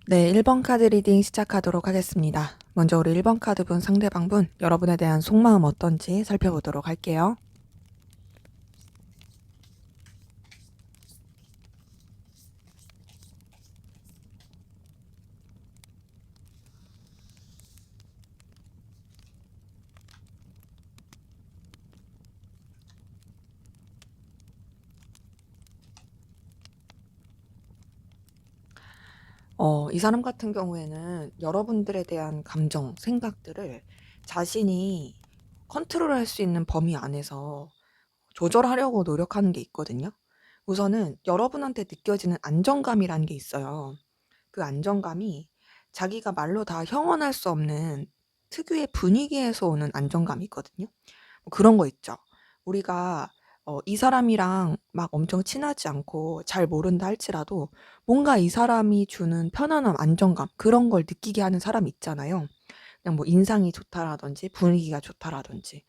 네, 1번 카드 리딩 시작하도록 하겠습니다. 먼저 우리 1번 카드분 상대방분 여러분에 대한 속마음 어떤지 살펴보도록 할게요. 이 사람 같은 경우에는 여러분들에 대한 감정, 생각들을 자신이 컨트롤할 수 있는 범위 안에서 조절하려고 노력하는 게 있거든요. 우선은 여러분한테 느껴지는 안정감이라는 게 있어요. 그 안정감이 자기가 말로 다 형언할 수 없는 특유의 분위기에서 오는 안정감이 있거든요. 뭐 그런 거 있죠. 우리가 이 사람이랑 막 엄청 친하지 않고 잘 모른다 할지라도 뭔가 이 사람이 주는 편안함, 안정감 그런 걸 느끼게 하는 사람이 있잖아요. 그냥 뭐 인상이 좋다라든지 분위기가 좋다라든지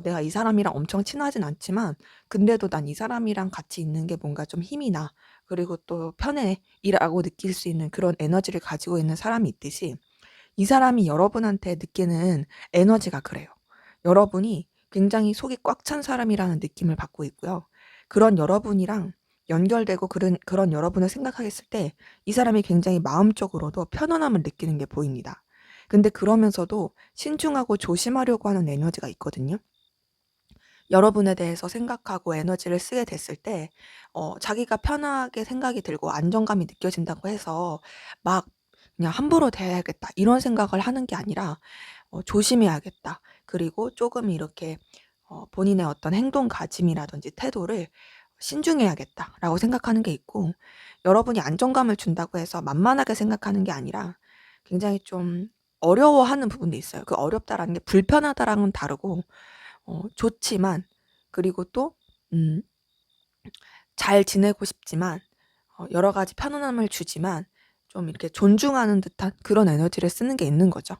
내가 이 사람이랑 엄청 친하진 않지만 근데도 난 이 사람이랑 같이 있는 게 뭔가 좀 힘이 나. 그리고 또 편해. 이라고 느낄 수 있는 그런 에너지를 가지고 있는 사람이 있듯이 이 사람이 여러분한테 느끼는 에너지가 그래요. 여러분이 굉장히 속이 꽉 찬 사람이라는 느낌을 받고 있고요. 그런 여러분이랑 연결되고 그런 여러분을 생각했을 때 이 사람이 굉장히 마음적으로도 편안함을 느끼는 게 보입니다. 근데 그러면서도 신중하고 조심하려고 하는 에너지가 있거든요. 여러분에 대해서 생각하고 에너지를 쓰게 됐을 때 자기가 편하게 생각이 들고 안정감이 느껴진다고 해서 막 그냥 '함부로 대해야겠다.' 이런 생각을 하는 게 아니라 '조심해야겠다.' 그리고 조금 이렇게 본인의 어떤 행동 가짐이라든지 태도를 '신중해야겠다.'라고 생각하는 게 있고 여러분이 안정감을 준다고 해서 만만하게 생각하는 게 아니라 굉장히 좀 어려워하는 부분도 있어요. 그 어렵다라는 게 불편하다랑은 다르고 좋지만 그리고 또 음 잘 지내고 싶지만 여러 가지 편안함을 주지만 좀 이렇게 존중하는 듯한 그런 에너지를 쓰는 게 있는 거죠.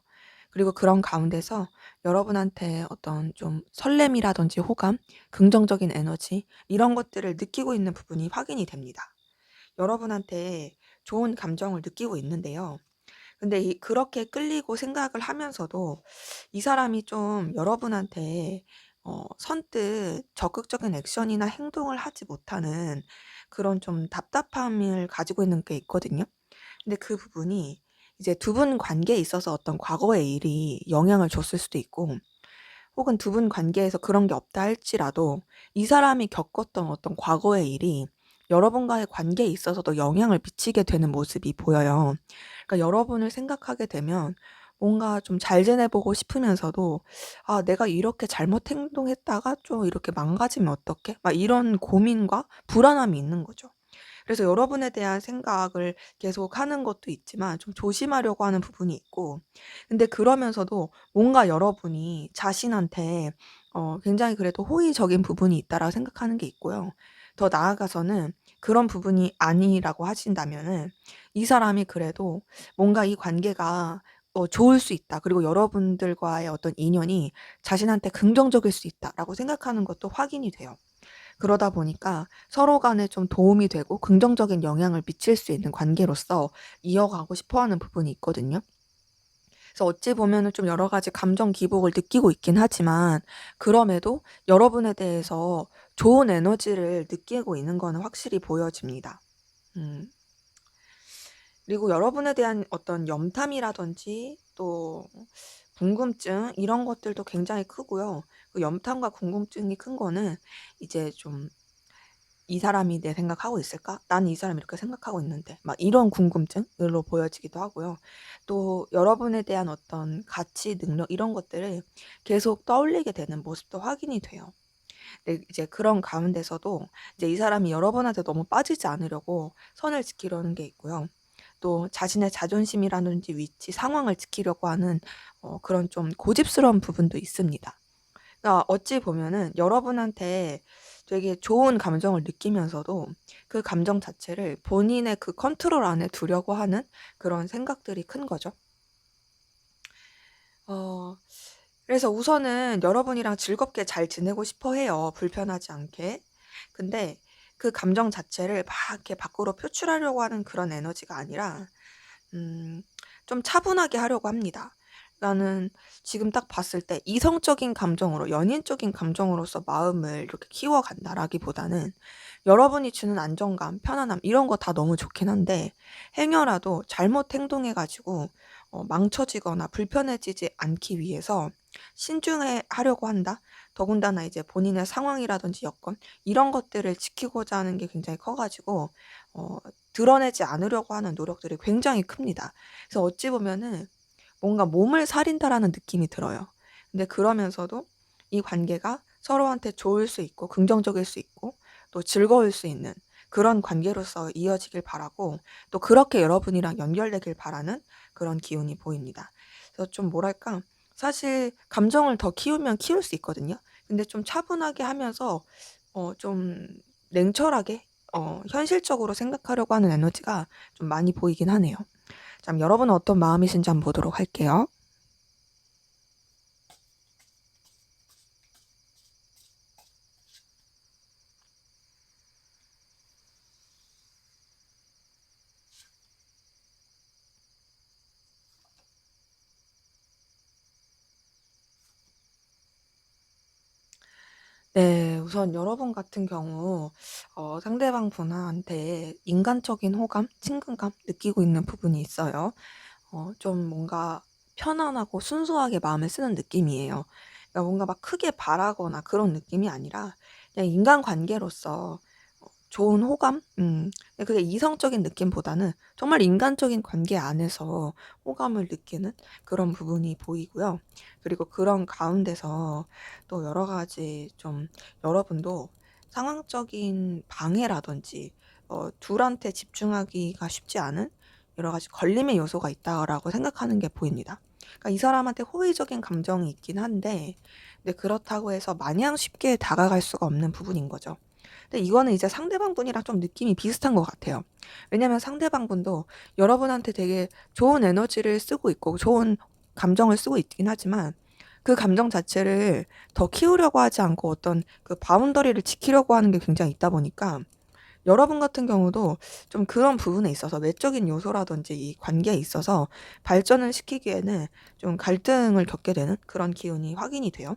그리고 그런 가운데서 여러분한테 어떤 좀 설렘이라든지 호감, 긍정적인 에너지 이런 것들을 느끼고 있는 부분이 확인이 됩니다. 여러분한테 좋은 감정을 느끼고 있는데요. 근데 그렇게 끌리고 생각을 하면서도 이 사람이 좀 여러분한테 선뜻 적극적인 액션이나 행동을 하지 못하는 그런 좀 답답함을 가지고 있는 게 있거든요. 근데 그 부분이 이제 두 분 관계에 있어서 어떤 과거의 일이 영향을 줬을 수도 있고 혹은 두 분 관계에서 그런 게 없다 할지라도 이 사람이 겪었던 어떤 과거의 일이 여러분과의 관계에 있어서도 영향을 미치게 되는 모습이 보여요. 그러니까 여러분을 생각하게 되면 뭔가 좀 잘 지내보고 싶으면서도 '아 내가 이렇게 잘못 행동했다가 좀 이렇게 망가지면 어떡해?' 막 이런 고민과 불안함이 있는 거죠. 그래서 여러분에 대한 생각을 계속하는 것도 있지만 좀 조심하려고 하는 부분이 있고 근데 그러면서도 뭔가 여러분이 자신한테 굉장히 그래도 호의적인 부분이 있다라고 생각하는 게 있고요. 더 나아가서는 그런 부분이 아니라고 하신다면은 이 사람이 그래도 뭔가 이 관계가 좋을 수 있다. 그리고 여러분들과의 어떤 인연이 자신한테 긍정적일 수 있다라고 생각하는 것도 확인이 돼요. 그러다 보니까 서로 간에 좀 도움이 되고 긍정적인 영향을 미칠 수 있는 관계로서 이어가고 싶어 하는 부분이 있거든요. 그래서 어찌 보면은 좀 여러 가지 감정 기복을 느끼고 있긴 하지만 그럼에도 여러분에 대해서 좋은 에너지를 느끼고 있는 거는 확실히 보여집니다. 음. 그리고 여러분에 대한 어떤 염탐이라든지 또 궁금증 이런 것들도 굉장히 크고요. 그 염탐과 궁금증이 큰 거는 이제 좀 '이 사람이 내 생각하고 있을까? 나는 이 사람이 이렇게 생각하고 있는데.' 막 이런 궁금증으로 보여지기도 하고요. 또 여러분에 대한 어떤 가치, 능력 이런 것들을 계속 떠올리게 되는 모습도 확인이 돼요. 네 이제 그런 가운데서도 이제 이 사람이 여러분한테 너무 빠지지 않으려고 선을 지키려는 게 있고요. 또 자신의 자존심이라든지 위치, 상황을 지키려고 하는 그런 좀 고집스러운 부분도 있습니다. 그러니까 어찌 보면은 여러분한테 되게 좋은 감정을 느끼면서도 그 감정 자체를 본인의 그 컨트롤 안에 두려고 하는 그런 생각들이 큰 거죠. 어 그래서 우선은 여러분이랑 즐겁게 잘 지내고 싶어 해요, 불편하지 않게. 근데 그 감정 자체를 막 이렇게 밖으로 표출하려고 하는 그런 에너지가 아니라 음 좀 차분하게 하려고 합니다. 나는 지금 딱 봤을 때 이성적인 감정으로 연인적인 감정으로서 마음을 이렇게 키워간다라기보다는 여러분이 주는 안정감, 편안함 이런 거 다 너무 좋긴 한데 행여라도 잘못 행동해 가지고 망쳐지거나 불편해지지 않기 위해서 신중해 하려고 한다. 더군다나 이제 본인의 상황이라든지 여건 이런 것들을 지키고자 하는 게 굉장히 커 가지고 어 드러내지 않으려고 하는 노력들이 굉장히 큽니다. 그래서 어찌 보면은 뭔가 '몸을 사린다.'라는 느낌이 들어요. 근데 그러면서도 이 관계가 서로한테 좋을 수 있고 긍정적일 수 있고 또 즐거울 수 있는 그런 관계로서 이어지길 바라고 또 그렇게 여러분이랑 연결되길 바라는 그런 기운이 보입니다. 그래서 좀 뭐랄까 사실 감정을 더 키우면 키울 수 있거든요. 근데 좀 차분하게 하면서 좀 냉철하게 현실적으로 생각하려고 하는 에너지가 좀 많이 보이긴 하네요. 참 여러분은 어떤 마음이신지 한번 보도록 할게요. 네. 우선 여러분 같은 경우 상대방 분한테 인간적인 호감, 친근감 느끼고 있는 부분이 있어요. 좀 뭔가 편안하고 순수하게 마음을 쓰는 느낌이에요. 그러니까 뭔가 막 크게 바라거나 그런 느낌이 아니라 그냥 인간관계로서 좋은 호감? 근데 그게 이성적인 느낌보다는 정말 인간적인 관계 안에서 호감을 느끼는 그런 부분이 보이고요. 그리고 그런 가운데서 또 여러 가지 좀 여러분도 상황적인 방해라든지 둘한테 집중하기가 쉽지 않은 여러 가지 걸림의 요소가 있다라고 생각하는 게 보입니다. 그러니까 이 사람한테 호의적인 감정이 있긴 한데 근데 그렇다고 해서 마냥 쉽게 다가갈 수가 없는 부분인 거죠. 근데 이거는 이제 상대방 분이랑 좀 느낌이 비슷한 것 같아요. 왜냐면 상대방 분도 여러분한테 되게 좋은 에너지를 쓰고 있고 좋은 감정을 쓰고 있긴 하지만 그 감정 자체를 더 키우려고 하지 않고 어떤 그 바운더리를 지키려고 하는 게 굉장히 있다 보니까 여러분 같은 경우도 좀 그런 부분에 있어서 외적인 요소라든지 이 관계에 있어서 발전을 시키기에는 좀 갈등을 겪게 되는 그런 기운이 확인이 돼요.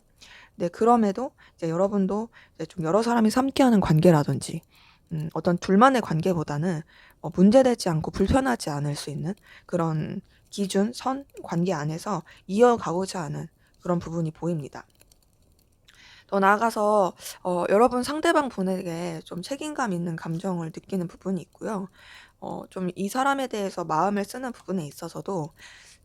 네 그럼에도 이제 여러분도 이제 좀 여러 사람이 함께하는 관계라든지 어떤 둘만의 관계보다는 문제되지 않고 불편하지 않을 수 있는 그런 기준, 선, 관계 안에서 이어가고자 하는 그런 부분이 보입니다. 더 나아가서 여러분 상대방 분에게 좀 책임감 있는 감정을 느끼는 부분이 있고요. 좀 이 사람에 대해서 마음을 쓰는 부분에 있어서도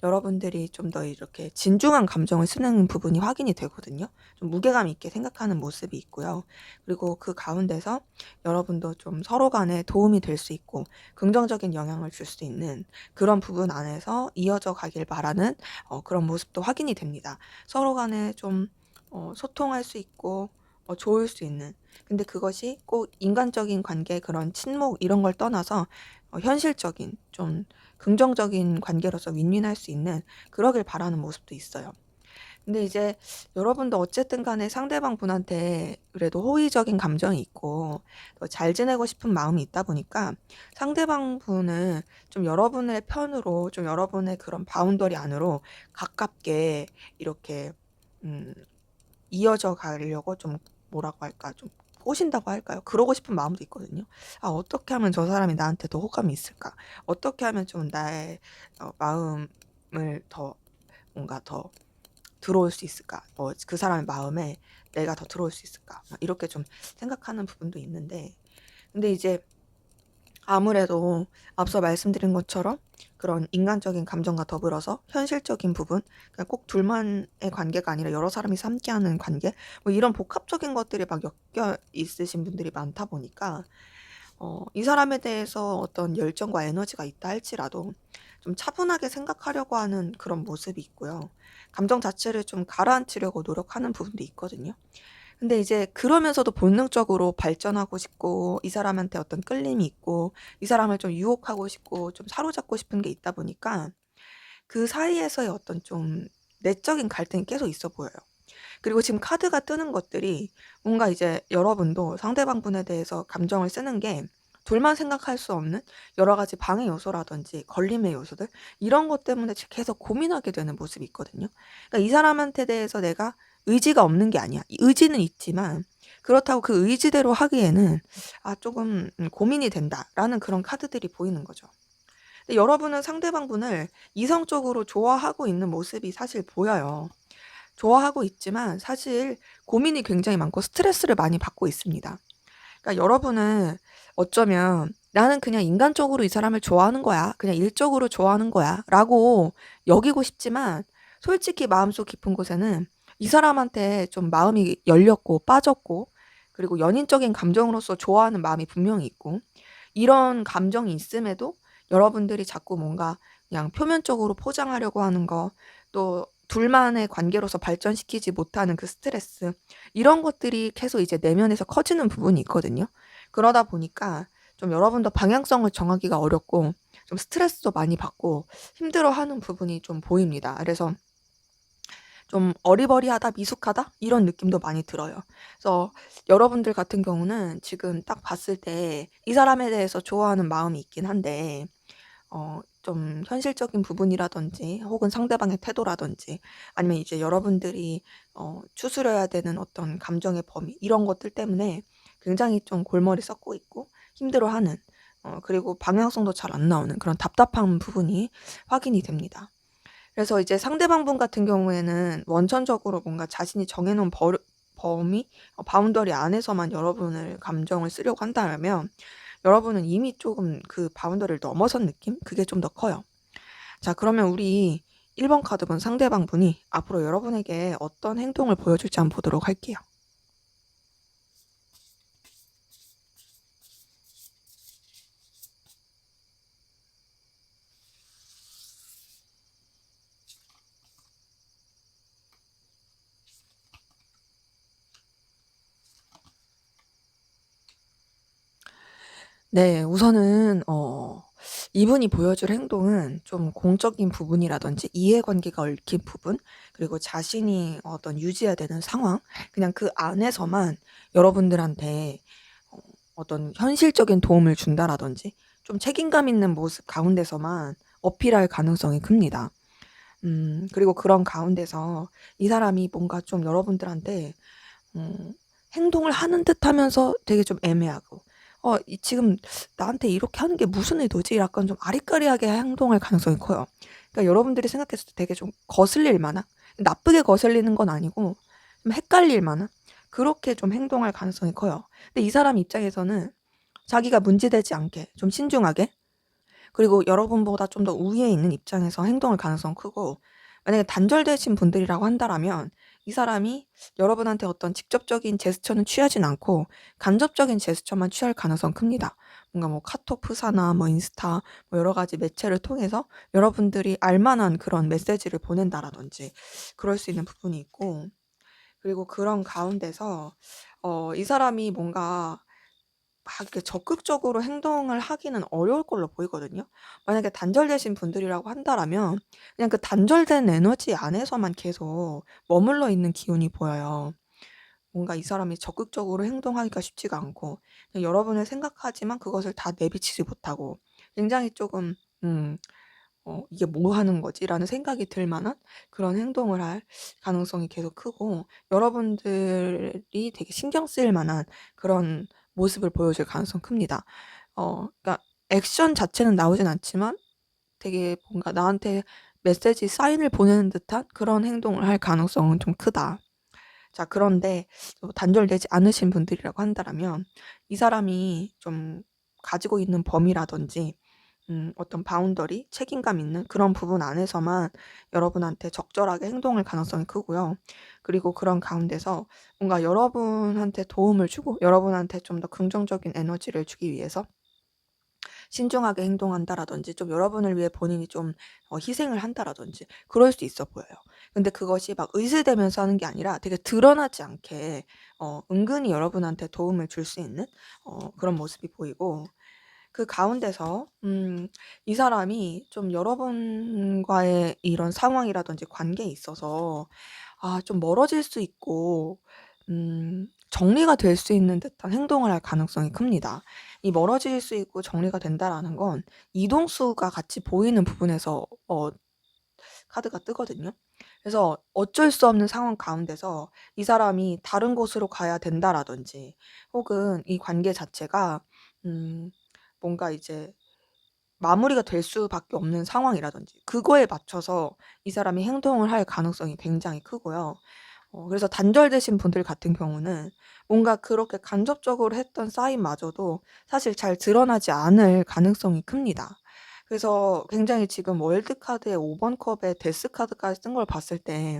여러분들이 좀 더 이렇게 진중한 감정을 쓰는 부분이 확인이 되거든요. 좀 무게감 있게 생각하는 모습이 있고요. 그리고 그 가운데서 여러분도 좀 서로 간에 도움이 될 수 있고 긍정적인 영향을 줄 수 있는 그런 부분 안에서 이어져 가길 바라는 그런 모습도 확인이 됩니다. 서로 간에 좀 소통할 수 있고 좋을 수 있는 근데 그것이 꼭 인간적인 관계 그런 친목 이런 걸 떠나서 현실적인 좀 긍정적인 관계로서 윈윈할 수 있는 그러길 바라는 모습도 있어요. 근데 이제 여러분도 어쨌든 간에 상대방 분한테 그래도 호의적인 감정이 있고 더 잘 지내고 싶은 마음이 있다 보니까 상대방 분은 좀 여러분의 편으로 좀 여러분의 그런 바운더리 안으로 가깝게 이렇게 음 이어져 가려고 좀 뭐라고 할까 좀 꼬신다고 할까요? 그러고 싶은 마음도 있거든요. '아 어떻게 하면 저 사람이 나한테 더 호감이 있을까? 어떻게 하면 좀 나의 마음을 더 뭔가 더 들어올 수 있을까? 그 사람의 마음에 내가 더 들어올 수 있을까?' 막 이렇게 좀 생각하는 부분도 있는데 근데 이제 아무래도 앞서 말씀드린 것처럼 그런 인간적인 감정과 더불어서 현실적인 부분 그러니까 꼭 둘만의 관계가 아니라 여러 사람이 함께하는 관계 뭐 이런 복합적인 것들이 막 엮여 있으신 분들이 많다 보니까 이 사람에 대해서 어떤 열정과 에너지가 있다 할지라도 좀 차분하게 생각하려고 하는 그런 모습이 있고요. 감정 자체를 좀 가라앉히려고 노력하는 부분도 있거든요. 근데 이제 그러면서도 본능적으로 발전하고 싶고 이 사람한테 어떤 끌림이 있고 이 사람을 좀 유혹하고 싶고 좀 사로잡고 싶은 게 있다 보니까 그 사이에서의 어떤 좀 내적인 갈등이 계속 있어 보여요. 그리고 지금 카드가 뜨는 것들이 뭔가 이제 여러분도 상대방 분에 대해서 감정을 쓰는 게 둘만 생각할 수 없는 여러 가지 방해 요소라든지 걸림의 요소들 이런 것 때문에 계속 고민하게 되는 모습이 있거든요. 그러니까 이 사람한테 대해서 내가 의지가 없는 게 아니야. 이 의지는 있지만 그렇다고 그 의지대로 하기에는 조금 고민이 된다라는 그런 카드들이 보이는 거죠. 근데 여러분은 상대방분을 이성적으로 좋아하고 있는 모습이 사실 보여요. 좋아하고 있지만 사실 고민이 굉장히 많고 스트레스를 많이 받고 있습니다. 그러니까 여러분은 어쩌면 '나는 그냥 인간적으로 이 사람을 좋아하는 거야. 그냥 일적으로 좋아하는 거야.'라고 여기고 싶지만 솔직히 마음속 깊은 곳에는 이 사람한테 좀 마음이 열렸고 빠졌고 그리고 연인적인 감정으로서 좋아하는 마음이 분명히 있고 이런 감정이 있음에도 여러분들이 자꾸 뭔가 그냥 표면적으로 포장하려고 하는 거, 또 둘만의 관계로서 발전시키지 못하는 그 스트레스, 이런 것들이 계속 이제 내면에서 커지는 부분이 있거든요. 그러다 보니까 좀 여러분도 방향성을 정하기가 어렵고 좀 스트레스도 많이 받고 힘들어하는 부분이 좀 보입니다. 그래서 좀 어리버리하다, 미숙하다 이런 느낌도 많이 들어요. 그래서 여러분들 같은 경우는 지금 딱 봤을 때 이 사람에 대해서 좋아하는 마음이 있긴 한데 좀 현실적인 부분이라든지 혹은 상대방의 태도라든지 아니면 이제 여러분들이 추스려야 되는 어떤 감정의 범위 이런 것들 때문에 굉장히 좀 골머리 썩고 있고 힘들어하는 그리고 방향성도 잘 안 나오는 그런 답답한 부분이 확인이 됩니다. 그래서 이제 상대방분 같은 경우에는 원천적으로 뭔가 자신이 정해 놓은 범위 바운더리 안에서만 여러분을 감정을 쓰려고 한다면 여러분은 이미 조금 그 바운더리를 넘어선 느낌? 그게 좀 더 커요. 자, 그러면 우리 1번 카드분 상대방분이 앞으로 여러분에게 어떤 행동을 보여줄지 한번 보도록 할게요. 네. 우선은 이분이 보여줄 행동은 좀 공적인 부분이라든지 이해관계가 얽힌 부분 그리고 자신이 어떤 유지해야 되는 상황 그냥 그 안에서만 여러분들한테 어 어떤 현실적인 도움을 준다라든지 좀 책임감 있는 모습 가운데서만 어필할 가능성이 큽니다. 그리고 그런 가운데서 이 사람이 뭔가 좀 여러분들한테 음 행동을 하는 듯하면서 되게 좀 애매하고 이 지금 나한테 이렇게 하는 게 무슨 의도지? 약간 좀 아리까리하게 행동할 가능성이 커요. 그러니까 여러분들이 생각했을 때 되게 좀 거슬릴 만한 나쁘게 거슬리는 건 아니고 좀 헷갈릴 만한 그렇게 좀 행동할 가능성이 커요. 근데 이 사람 입장에서는 자기가 문제되지 않게 좀 신중하게 그리고 여러분보다 좀 더 우위에 있는 입장에서 행동할 가능성 크고 만약에 단절되신 분들이라고 한다라면 이 사람이 여러분한테 어떤 직접적인 제스처는 취하진 않고 간접적인 제스처만 취할 가능성 큽니다. 뭔가 뭐 카톡 프사나 뭐 인스타 뭐 여러 가지 매체를 통해서 여러분들이 알 만한 그런 메시지를 보낸다라든지 그럴 수 있는 부분이 있고 그리고 그런 가운데서 이 사람이 뭔가 막 이렇게 적극적으로 행동을 하기는 어려울 걸로 보이거든요. 만약에 단절되신 분들이라고 한다라면 그냥 그 단절된 에너지 안에서만 계속 머물러 있는 기운이 보여요. 뭔가 이 사람이 적극적으로 행동하기가 쉽지가 않고 그냥 여러분을 생각하지만 그것을 다 내비치지 못하고 굉장히 조금 '이게 뭐 하는 거지?'라는 생각이 들 만한 그런 행동을 할 가능성이 계속 크고 여러분들이 되게 신경 쓰일 만한 그런 모습을 보여줄 가능성이 큽니다. 그러니까 액션 자체는 나오진 않지만 되게 뭔가 나한테 메시지 사인을 보내는 듯한 그런 행동을 할 가능성은 좀 크다. 자, 그런데 단절되지 않으신 분들이라고 한다라면 이 사람이 좀 가지고 있는 범위라든지 어떤 바운더리, 책임감 있는 그런 부분 안에서만 여러분한테 적절하게 행동할 가능성이 크고요. 그리고 그런 가운데서 뭔가 여러분한테 도움을 주고 여러분한테 좀 더 긍정적인 에너지를 주기 위해서 신중하게 행동한다라든지 좀 여러분을 위해 본인이 좀 희생을 한다라든지 그럴 수 있어 보여요. 근데 그것이 막 의지되면서 하는 게 아니라 되게 드러나지 않게 은근히 여러분한테 도움을 줄 수 있는 그런 모습이 보이고 그 가운데서 이 사람이 좀 여러분과의 이런 상황이라든지 관계에 있어서 좀 멀어질 수 있고 정리가 될 수 있는 듯한 행동을 할 가능성이 큽니다. 이 멀어질 수 있고 정리가 된다라는 건 이동수가 같이 보이는 부분에서 카드가 뜨거든요. 그래서 어쩔 수 없는 상황 가운데서 이 사람이 다른 곳으로 가야 된다라든지 혹은 이 관계 자체가 음 뭔가 이제 마무리가 될 수밖에 없는 상황이라든지 그거에 맞춰서 이 사람이 행동을 할 가능성이 굉장히 크고요. 그래서 단절되신 분들 같은 경우는 뭔가 그렇게 간접적으로 했던 사인마저도 사실 잘 드러나지 않을 가능성이 큽니다. 그래서 굉장히 지금 월드카드의 5번 컵에 데스카드까지 뜬 걸 봤을 때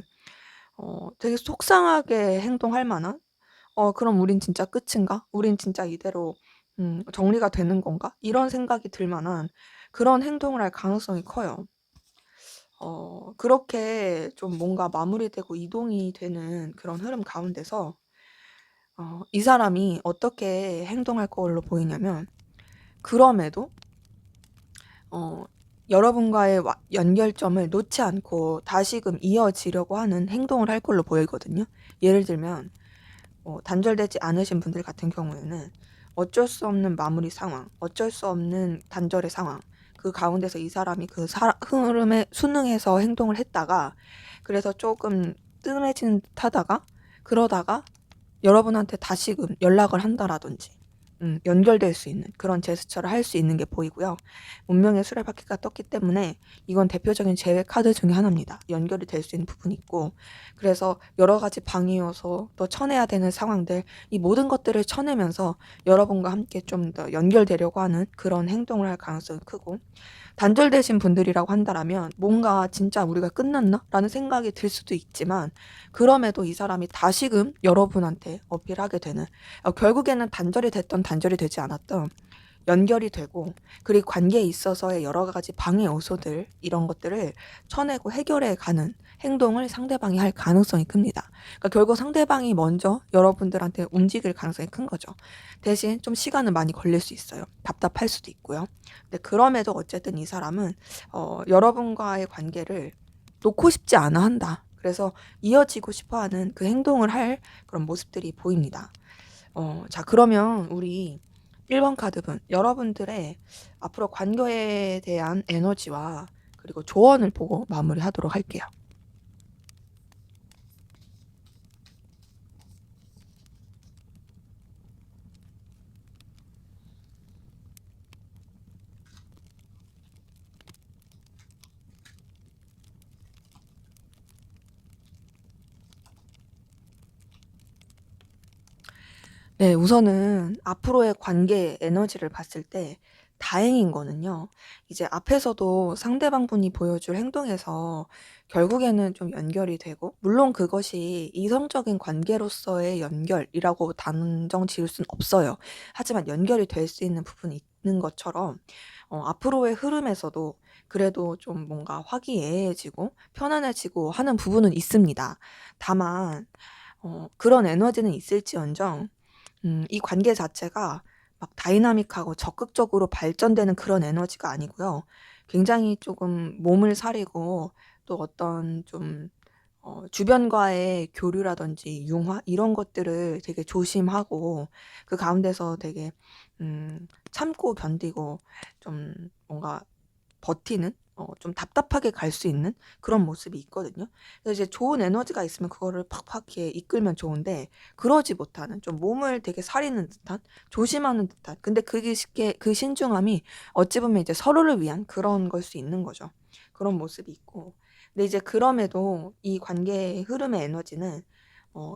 되게 속상하게 행동할 만한 '그럼 우린 진짜 끝인가? 우린 진짜 이대로 정리가 되는 건가?' 이런 생각이 들 만한 그런 행동을 할 가능성이 커요. 그렇게 좀 뭔가 마무리되고 이동이 되는 그런 흐름 가운데서 이 사람이 어떻게 행동할 걸로 보이냐면 그럼에도 어 여러분과의 연결점을 놓지 않고 다시금 이어지려고 하는 행동을 할 걸로 보이거든요. 예를 들면 단절되지 않으신 분들 같은 경우에는 어쩔 수 없는 마무리 상황, 어쩔 수 없는 단절의 상황, 그 가운데서 이 사람이 그 흐름에 순응해서 행동을 했다가 그래서 조금 뜸해진 듯하다가 그러다가 여러분한테 다시금 연락을 한다라든지 연결될 수 있는 그런 제스처를 할 수 있는 게 보이고요. 운명의 수레바퀴가 떴기 때문에 이건 대표적인 제외 카드 중에 하나입니다. 연결이 될 수 있는 부분이 있고 그래서 여러 가지 방이 어서 또 쳐내야 되는 상황들 이 모든 것들을 쳐내면서 여러분과 함께 좀 더 연결되려고 하는 그런 행동을 할 가능성이 크고 단절되신 분들이라고 한다라면 뭔가 '진짜 우리가 끝났나?'라는 생각이 들 수도 있지만 그럼에도 이 사람이 다시금 여러분한테 어필하게 되는 결국에는 단절이 됐든 단절이 되지 않았든 연결이 되고 그리고 관계에 있어서의 여러 가지 방해 요소들 이런 것들을 쳐내고 해결해 가는 행동을 상대방이 할 가능성이 큽니다. 그러니까 결국 상대방이 먼저 여러분들한테 움직일 가능성이 큰 거죠. 대신 좀 시간은 많이 걸릴 수 있어요. 답답할 수도 있고요. 근데 그럼에도 어쨌든 이 사람은 여러분과의 관계를 놓고 싶지 않아 한다. 그래서 이어지고 싶어 하는 그 행동을 할 그런 모습들이 보입니다. 자 그러면 우리 1번 카드분 여러분들의 앞으로 관계에 대한 에너지와 그리고 조언을 보고 마무리하도록 할게요. 네. 우선은 앞으로의 관계의 에너지를 봤을 때 다행인 거는요. 이제 앞에서도 상대방분이 보여줄 행동에서 결국에는 좀 연결이 되고 물론 그것이 이성적인 관계로서의 연결이라고 단정 지을 순 없어요. 하지만 연결이 될 수 있는 부분이 있는 것처럼 앞으로의 흐름에서도 그래도 좀 뭔가 화기애애해지고 편안해지고 하는 부분은 있습니다. 다만 그런 에너지는 있을지언정 이 관계 자체가 막 다이나믹하고 적극적으로 발전되는 그런 에너지가 아니고요. 굉장히 조금 몸을 사리고 또 어떤 좀 주변과의 교류라든지 융화 이런 것들을 되게 조심하고 그 가운데서 되게 참고 견디고 좀 뭔가 버티는 좀 답답하게 갈 수 있는 그런 모습이 있거든요. 그래서 이제 좋은 에너지가 있으면 그거를 팍팍 이렇게 이끌면 좋은데 그러지 못하는 좀 몸을 되게 사리는 듯한 조심하는 듯한 근데 그게 쉽게 그 신중함이 어찌 보면 이제 서로를 위한 그런 걸 수 있는 거죠. 그런 모습이 있고. 근데 이제 그럼에도 이 관계의 흐름의 에너지는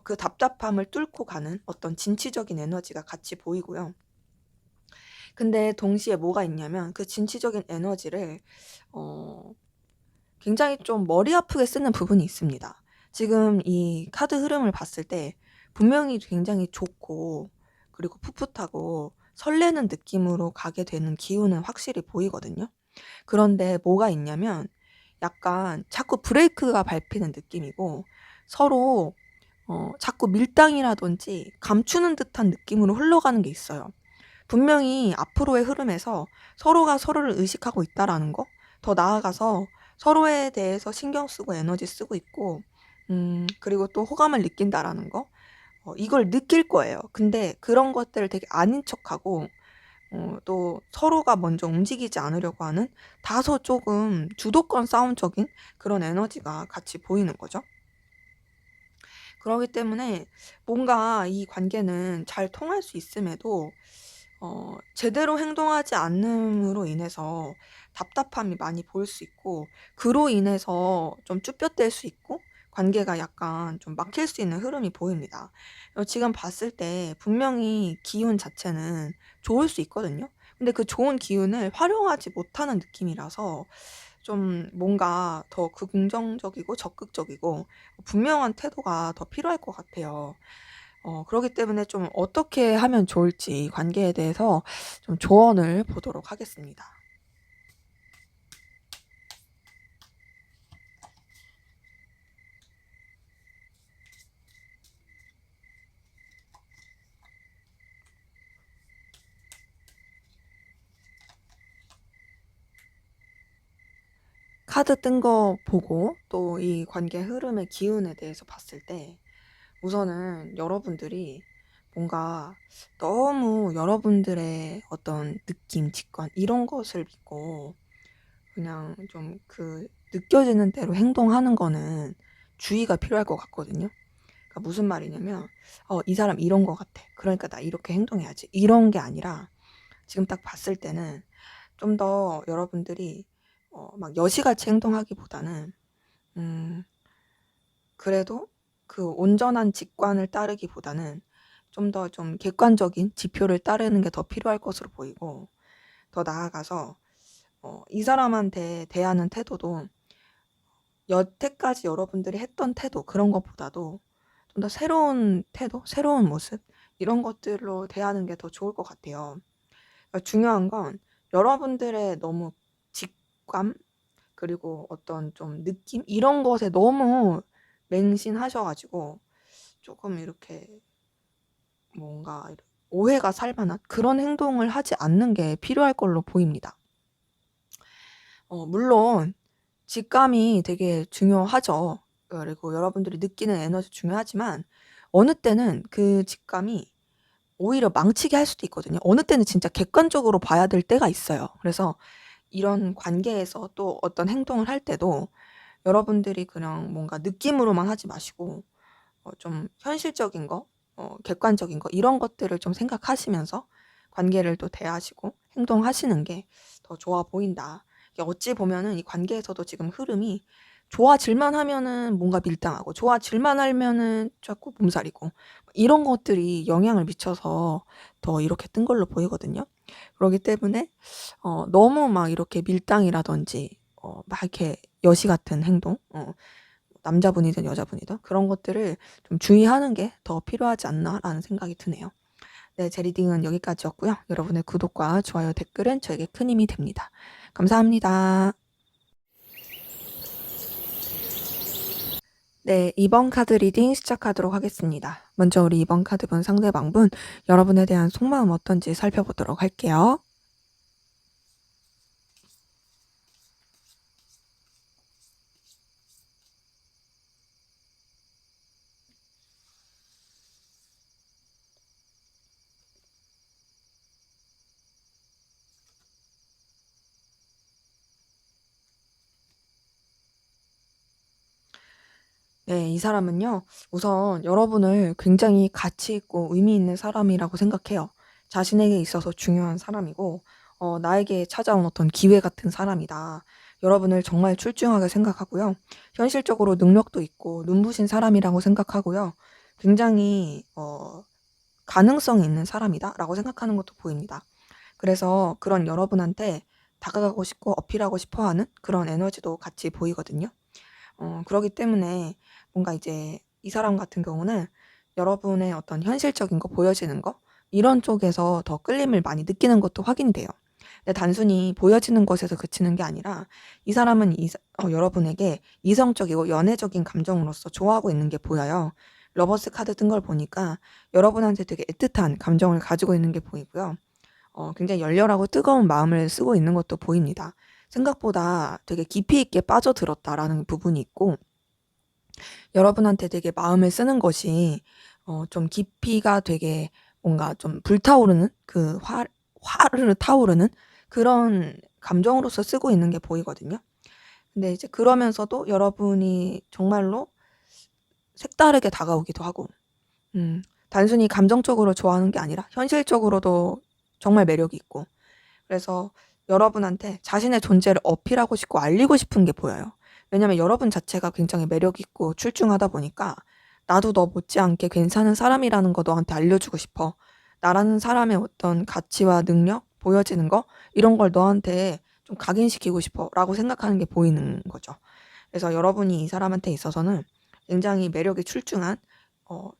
그 답답함을 뚫고 가는 어떤 진취적인 에너지가 같이 보이고요. 근데 동시에 뭐가 있냐면 그 진취적인 에너지를 어 굉장히 좀 머리 아프게 쓰는 부분이 있습니다. 지금 이 카드 흐름을 봤을 때 분명히 굉장히 좋고 그리고 풋풋하고 설레는 느낌으로 가게 되는 기운은 확실히 보이거든요. 그런데 뭐가 있냐면 약간 자꾸 브레이크가 밟히는 느낌이고 서로 자꾸 밀당이라든지 감추는 듯한 느낌으로 흘러가는 게 있어요. 분명히 앞으로의 흐름에서 서로가 서로를 의식하고 있다라는 거, 더 나아가서 서로에 대해서 신경 쓰고 에너지 쓰고 있고 그리고 또 호감을 느낀다라는 거 이걸 느낄 거예요. 근데 그런 것들을 되게 아닌 척하고 또 서로가 먼저 움직이지 않으려고 하는 다소 조금 주도권 싸움적인 그런 에너지가 같이 보이는 거죠. 그러기 때문에 뭔가 이 관계는 잘 통할 수 있음에도 제대로 행동하지 않음으로 인해서 답답함이 많이 보일 수 있고, 그로 인해서 좀 쭈뼛댈 수 있고 관계가 약간 좀 막힐 수 있는 흐름이 보입니다. 지금 봤을 때 분명히 기운 자체는 좋을 수 있거든요. 근데 그 좋은 기운을 활용하지 못하는 느낌이라서 좀 뭔가 더 긍정적이고 적극적이고 분명한 태도가 더 필요할 것 같아요. 그러기 때문에 좀 어떻게 하면 좋을지 관계에 대해서 좀 조언을 보도록 하겠습니다. 카드 뜬 거 보고 또 이 관계 흐름의 기운에 대해서 봤을 때 우선은 여러분들이 뭔가 너무 여러분들의 어떤 느낌, 직관 이런 것을 믿고 그냥 좀 그 느껴지는 대로 행동하는 거는 주의가 필요할 것 같거든요. 그러니까 무슨 말이냐면 이 사람 이런 거 같아. 그러니까 나 이렇게 행동해야지. 이런 게 아니라 지금 딱 봤을 때는 좀 더 여러분들이 막 여시같이 행동하기보다는 음 그래도 그 온전한 직관을 따르기보다는 좀 더 좀 객관적인 지표를 따르는 게 더 필요할 것으로 보이고, 더 나아가서 이 사람한테 대하는 태도도 여태까지 여러분들이 했던 태도 그런 것보다도 좀 더 새로운 태도, 새로운 모습 이런 것들로 대하는 게 더 좋을 것 같아요. 그러니까 중요한 건 여러분들의 너무 직감 그리고 어떤 좀 느낌 이런 것에 너무 맹신하셔 가지고 조금 이렇게 뭔가 오해가 살 만한 그런 행동을 하지 않는 게 필요할 걸로 보입니다. 물론 직감이 되게 중요하죠. 그리고 여러분들이 느끼는 에너지 중요하지만 어느 때는 그 직감이 오히려 망치게 할 수도 있거든요. 어느 때는 진짜 객관적으로 봐야 될 때가 있어요. 그래서 이런 관계에서 또 어떤 행동을 할 때도 여러분들이 그냥 뭔가 느낌으로만 하지 마시고 좀 현실적인 거, 객관적인 거 이런 것들을 좀 생각하시면서 관계를 또 대하시고 행동하시는 게 더 좋아 보인다. 이게 어찌 보면은 이 관계에서도 지금 흐름이 좋아질만 하면은 뭔가 밀당하고 좋아질만 하면은 자꾸 몸살이고 이런 것들이 영향을 미쳐서 더 이렇게 뜬 걸로 보이거든요. 그러기 때문에 너무 막 이렇게 밀당이라든지 막 이렇게 여시 같은 행동, 남자분이든 여자분이든 그런 것들을 좀 주의하는 게 더 필요하지 않나라는 생각이 드네요. 네, 제 리딩은 여기까지였고요. 여러분의 구독과 좋아요, 댓글은 저에게 큰 힘이 됩니다. 감사합니다. 네, 2번 카드 리딩 시작하도록 하겠습니다. 먼저 우리 2번 카드분 상대방분 여러분에 대한 속마음 어떤지 살펴보도록 할게요. 네, 이 사람은요, 우선 여러분을 굉장히 가치 있고 의미 있는 사람이라고 생각해요. 자신에게 있어서 중요한 사람이고, 나에게 찾아온 어떤 기회 같은 사람이다. 여러분을 정말 출중하게 생각하고요. 현실적으로 능력도 있고, 눈부신 사람이라고 생각하고요. 굉장히, 가능성이 있는 사람이다라고 생각하는 것도 보입니다. 그래서 그런 여러분한테 다가가고 싶고 어필하고 싶어 하는 그런 에너지도 같이 보이거든요. 그러기 때문에 뭔가 이제 이 사람 같은 경우는 여러분의 어떤 현실적인 거, 보여지는 거 이런 쪽에서 더 끌림을 많이 느끼는 것도 확인이 돼요. 근데 단순히 보여지는 것에서 그치는 게 아니라 이 사람은 여러분에게 이성적이고 연애적인 감정으로서 좋아하고 있는 게 보여요. 러버스 카드 뜬 걸 보니까 여러분한테 되게 애틋한 감정을 가지고 있는 게 보이고요. 굉장히 열렬하고 뜨거운 마음을 쓰고 있는 것도 보입니다. 생각보다 되게 깊이 있게 빠져들었다라는 부분이 있고, 여러분한테 되게 마음을 쓰는 것이 좀 깊이가 되게 뭔가 좀 불타오르는 그 화르르 타오르는 그런 감정으로서 쓰고 있는 게 보이거든요. 근데 이제 그러면서도 여러분이 정말로 색다르게 다가오기도 하고 단순히 감정적으로 좋아하는 게 아니라 현실적으로도 정말 매력이 있고, 그래서 여러분한테 자신의 존재를 어필하고 싶고 알리고 싶은 게 보여요. 왜냐면 여러분 자체가 굉장히 매력 있고 출중하다 보니까 나도 너 못지않게 괜찮은 사람이라는 거 너한테 알려주고 싶어. 나라는 사람의 어떤 가치와 능력, 보여지는 거 이런 걸 너한테 좀 각인시키고 싶어 라고 생각하는 게 보이는 거죠. 그래서 여러분이 이 사람한테 있어서는 굉장히 매력이 출중한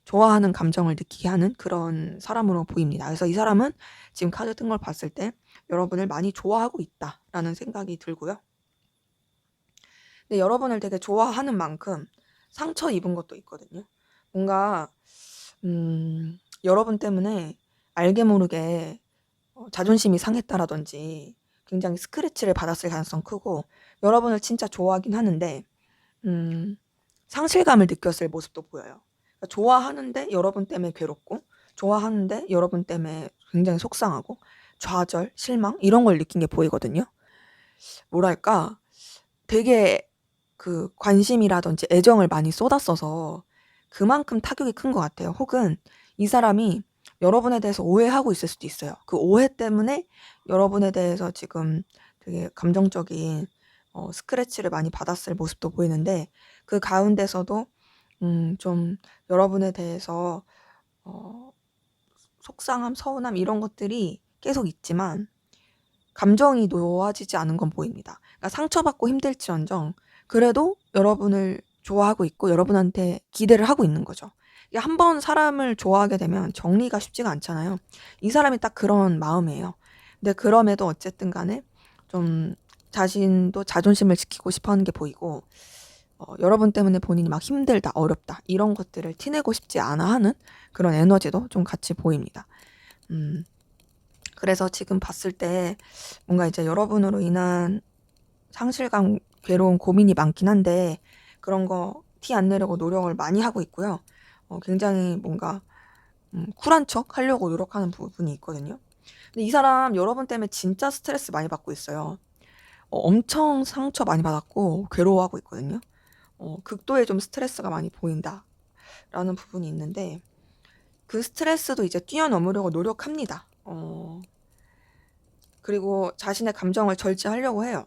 좋아하는 감정을 느끼게 하는 그런 사람으로 보입니다. 그래서 이 사람은 지금 카드 뜬 걸 봤을 때 여러분을 많이 좋아하고 있다라는 생각이 들고요. 근데 여러분을 되게 좋아하는 만큼 상처 입은 것도 있거든요. 뭔가 여러분 때문에 알게 모르게 자존심이 상했다라든지 굉장히 스크래치를 받았을 가능성 크고, 여러분을 진짜 좋아하긴 하는데 상실감을 느꼈을 모습도 보여요. 그러니까 좋아하는데 여러분 때문에 괴롭고, 좋아하는데 여러분 때문에 굉장히 속상하고, 좌절, 실망 이런 걸 느낀 게 보이거든요. 뭐랄까, 되게 그 관심이라든지 애정을 많이 쏟았어서 그만큼 타격이 큰 것 같아요. 혹은 이 사람이 여러분에 대해서 오해하고 있을 수도 있어요. 그 오해 때문에 여러분에 대해서 지금 되게 감정적인 스크래치를 많이 받았을 모습도 보이는데, 그 가운데서도 좀 여러분에 대해서 속상함, 서운함 이런 것들이 계속 있지만 감정이 놓아지지 않은 건 보입니다. 그러니까 상처받고 힘들지언정 그래도 여러분을 좋아하고 있고 여러분한테 기대를 하고 있는 거죠. 이게 한번 사람을 좋아하게 되면 정리가 쉽지가 않잖아요. 이 사람이 딱 그런 마음이에요. 근데 그럼에도 어쨌든 간에 좀 자신도 자존심을 지키고 싶어 하는 게 보이고, 여러분 때문에 본인이 막 힘들다, 어렵다 이런 것들을 티내고 싶지 않아 하는 그런 에너지도 좀 같이 보입니다. 그래서 지금 봤을 때 뭔가 이제 여러분으로 인한 상실감, 괴로움, 고민이 많긴 한데 그런 거 티 안 내려고 노력을 많이 하고 있고요. 굉장히 뭔가 쿨한 척 하려고 노력하는 부분이 있거든요. 근데 이 사람 여러분 때문에 진짜 스트레스 많이 받고 있어요. 엄청 상처 많이 받았고 괴로워하고 있거든요. 극도의 좀 스트레스가 많이 보인다라는 부분이 있는데, 그 스트레스도 이제 뛰어넘으려고 노력합니다. 그리고 자신의 감정을 절제하려고 해요.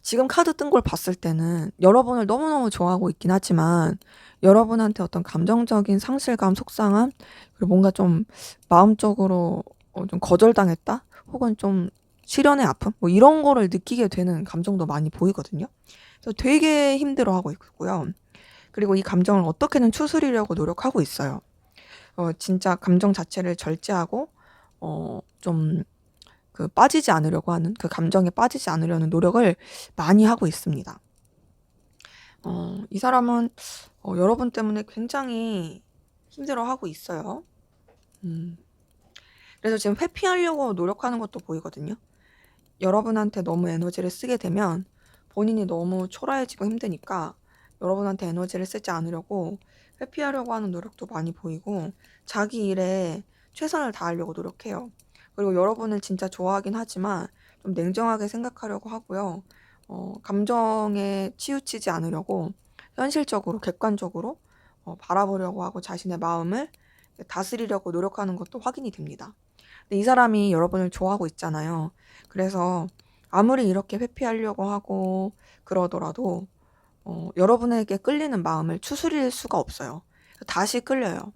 지금 카드 뜬 걸 봤을 때는 여러분을 너무너무 좋아하고 있긴 하지만 여러분한테 어떤 감정적인 상실감, 속상함, 그리고 뭔가 좀 마음적으로 좀 거절당했다? 혹은 좀 시련의 아픔? 뭐 이런 거를 느끼게 되는 감정도 많이 보이거든요. 그래서 되게 힘들어하고 있고요. 그리고 이 감정을 어떻게든 추스리려고 노력하고 있어요. 진짜 감정 자체를 절제하고 좀 그 빠지지 않으려고 하는, 그 감정에 빠지지 않으려는 노력을 많이 하고 있습니다. 이 사람은 여러분 때문에 굉장히 힘들어하고 있어요. 그래서 지금 회피하려고 노력하는 것도 보이거든요. 여러분한테 너무 에너지를 쓰게 되면 본인이 너무 초라해지고 힘드니까 여러분한테 에너지를 쓰지 않으려고 회피하려고 하는 노력도 많이 보이고, 자기 일에 최선을 다하려고 노력해요. 그리고 여러분을 진짜 좋아하긴 하지만 좀 냉정하게 생각하려고 하고요. 감정에 치우치지 않으려고 현실적으로 객관적으로 바라보려고 하고 자신의 마음을 다스리려고 노력하는 것도 확인이 됩니다. 근데 이 사람이 여러분을 좋아하고 있잖아요. 그래서 아무리 이렇게 회피하려고 하고 그러더라도 여러분에게 끌리는 마음을 추스릴 수가 없어요. 다시 끌려요.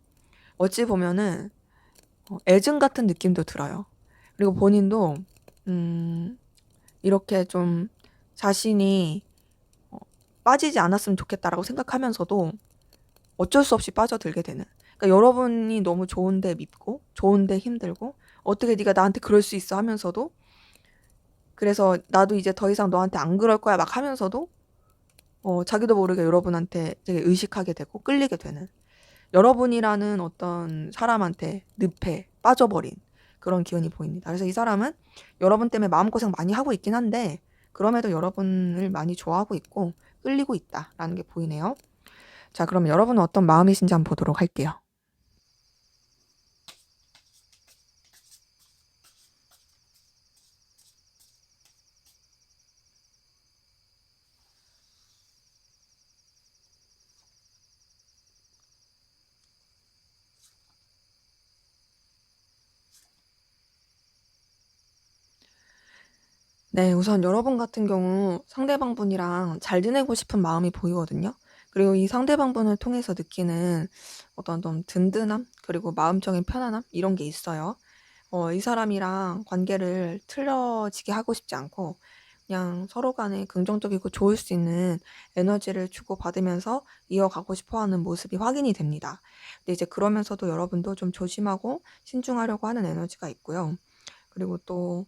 어찌 보면은 애증 같은 느낌도 들어요. 그리고 본인도 이렇게 좀 자신이 빠지지 않았으면 좋겠다라고 생각하면서도 어쩔 수 없이 빠져들게 되는. 그러니까 여러분이 너무 좋은데 밉고 좋은데 힘들고 어떻게 네가 나한테 그럴 수 있어 하면서도, 그래서 나도 이제 더 이상 너한테 안 그럴 거야 막 하면서도 자기도 모르게 여러분한테 되게 의식하게 되고 끌리게 되는, 여러분이라는 어떤 사람한테 늪에 빠져버린 그런 기운이 보입니다. 그래서 이 사람은 여러분 때문에 마음고생 많이 하고 있긴 한데 그럼에도 여러분을 많이 좋아하고 있고 끌리고 있다라는 게 보이네요. 자, 그럼 여러분은 어떤 마음이신지 한번 보도록 할게요. 네. 우선 여러분 같은 경우 상대방분이랑 잘 지내고 싶은 마음이 보이거든요. 그리고 이 상대방분을 통해서 느끼는 어떤 좀 든든함 그리고 마음적인 편안함 이런 게 있어요. 이 사람이랑 관계를 틀어지게 하고 싶지 않고 그냥 서로 간에 긍정적이고 좋을 수 있는 에너지를 주고받으면서 이어가고 싶어 하는 모습이 확인이 됩니다. 근데 이제 그러면서도 여러분도 좀 조심하고 신중하려고 하는 에너지가 있고요. 그리고 또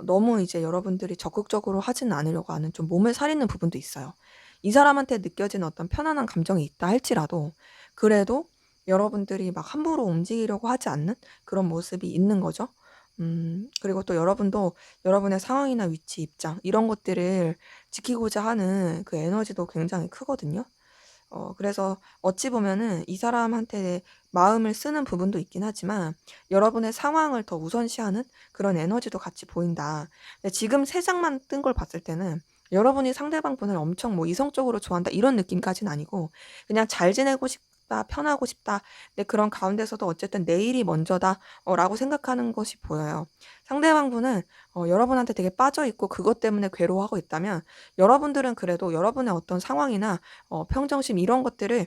너무 이제 여러분들이 적극적으로 하지는 않으려고 하는 좀 몸을 사리는 부분도 있어요. 이 사람한테 느껴지는 어떤 편안한 감정이 있다 할지라도 그래도 여러분들이 막 함부로 움직이려고 하지 않는 그런 모습이 있는 거죠. 그리고 또 여러분도 여러분의 상황이나 위치, 입장 이런 것들을 지키고자 하는 그 에너지도 굉장히 크거든요. 그래서 어찌 보면은 이 사람한테 마음을 쓰는 부분도 있긴 하지만 여러분의 상황을 더 우선시하는 그런 에너지도 같이 보인다. 근데 지금 세 장만 뜬 걸 봤을 때는 여러분이 상대방 분을 엄청 뭐 이성적으로 좋아한다 이런 느낌까지는 아니고 그냥 잘 지내고 싶다, 편하고 싶다. 근데 그런 가운데서도 어쨌든 내 일이 먼저다 라고 생각하는 것이 보여요. 상대방 분은 여러분한테 되게 빠져 있고 그것 때문에 괴로워하고 있다면 여러분들은 그래도 여러분의 어떤 상황이나 평정심 이런 것들을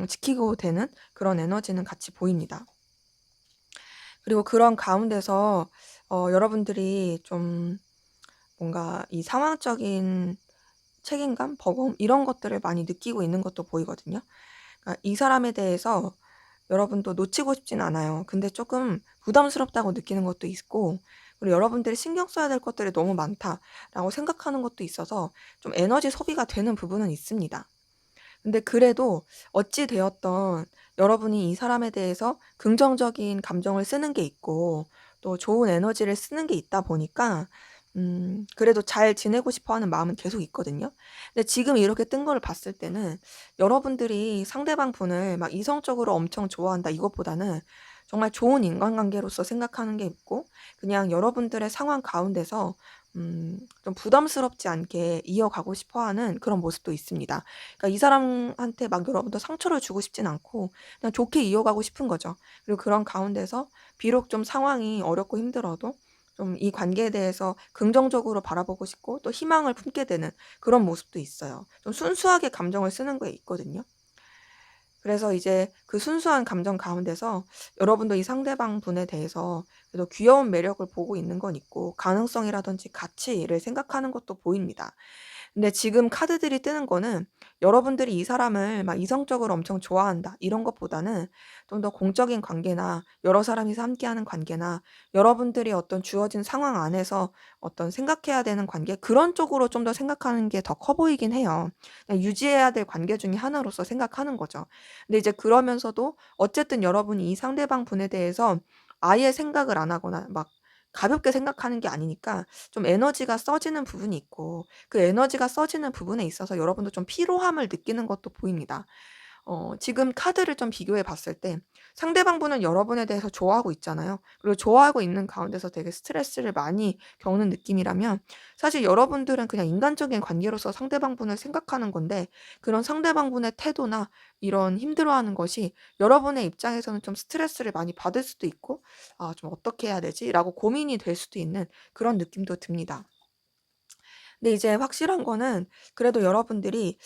지키고 되는 그런 에너지는 같이 보입니다. 그리고 그런 가운데서 여러분들이 좀 뭔가 이 상황적인 책임감, 버거움 이런 것들을 많이 느끼고 있는 것도 보이거든요. 그러니까 이 사람에 대해서 여러분도 놓치고 싶진 않아요. 근데 조금 부담스럽다고 느끼는 것도 있고 그리고 여러분들이 신경 써야 될 것들이 너무 많다라고 생각하는 것도 있어서 좀 에너지 소비가 되는 부분은 있습니다. 근데 그래도 어찌 되었던 여러분이 이 사람에 대해서 긍정적인 감정을 쓰는 게 있고 또 좋은 에너지를 쓰는 게 있다 보니까 그래도 잘 지내고 싶어 하는 마음은 계속 있거든요. 근데 지금 이렇게 뜬 거를 봤을 때는 여러분들이 상대방 분을 막 이성적으로 엄청 좋아한다 이것보다는 정말 좋은 인간관계로서 생각하는 게 있고 그냥 여러분들의 상황 가운데서 좀 부담스럽지 않게 이어가고 싶어 하는 그런 모습도 있습니다. 그러니까 이 사람한테 막 여러분도 상처를 주고 싶진 않고 그냥 좋게 이어가고 싶은 거죠. 그리고 그런 가운데서 비록 좀 상황이 어렵고 힘들어도 좀 이 관계에 대해서 긍정적으로 바라보고 싶고 또 희망을 품게 되는 그런 모습도 있어요. 좀 순수하게 감정을 쓰는 거에 있거든요. 그래서 이제 그 순수한 감정 가운데서 여러분도 이 상대방 분에 대해서 그래도 귀여운 매력을 보고 있는 건 있고 가능성이라든지 가치를 생각하는 것도 보입니다. 근데 지금 카드들이 뜨는 거는 여러분들이 이 사람을 막 이성적으로 엄청 좋아한다 이런 것보다는 좀 더 공적인 관계나 여러 사람이서 함께하는 관계나 여러분들이 어떤 주어진 상황 안에서 어떤 생각해야 되는 관계 그런 쪽으로 좀 더 생각하는 게 더 커 보이긴 해요. 그냥 유지해야 될 관계 중에 하나로서 생각하는 거죠. 근데 이제 그러면서도 어쨌든 여러분이 이 상대방 분에 대해서 아예 생각을 안 하거나 막 가볍게 생각하는 게 아니니까 좀 에너지가 써지는 부분이 있고 그 에너지가 써지는 부분에 있어서 여러분도 좀 피로함을 느끼는 것도 보입니다. 지금 카드를 좀 비교해 봤을 때 상대방 분은 여러분에 대해서 좋아하고 있잖아요. 그리고 좋아하고 있는 가운데서 되게 스트레스를 많이 겪는 느낌이라면 사실 여러분들은 그냥 인간적인 관계로서 상대방 분을 생각하는 건데 그런 상대방 분의 태도나 이런 힘들어하는 것이 여러분의 입장에서는 좀 스트레스를 많이 받을 수도 있고 '아 좀 어떻게 해야 되지?'라고 고민이 될 수도 있는 그런 느낌도 듭니다. 근데 이제 확실한 거는 그래도 여러분들이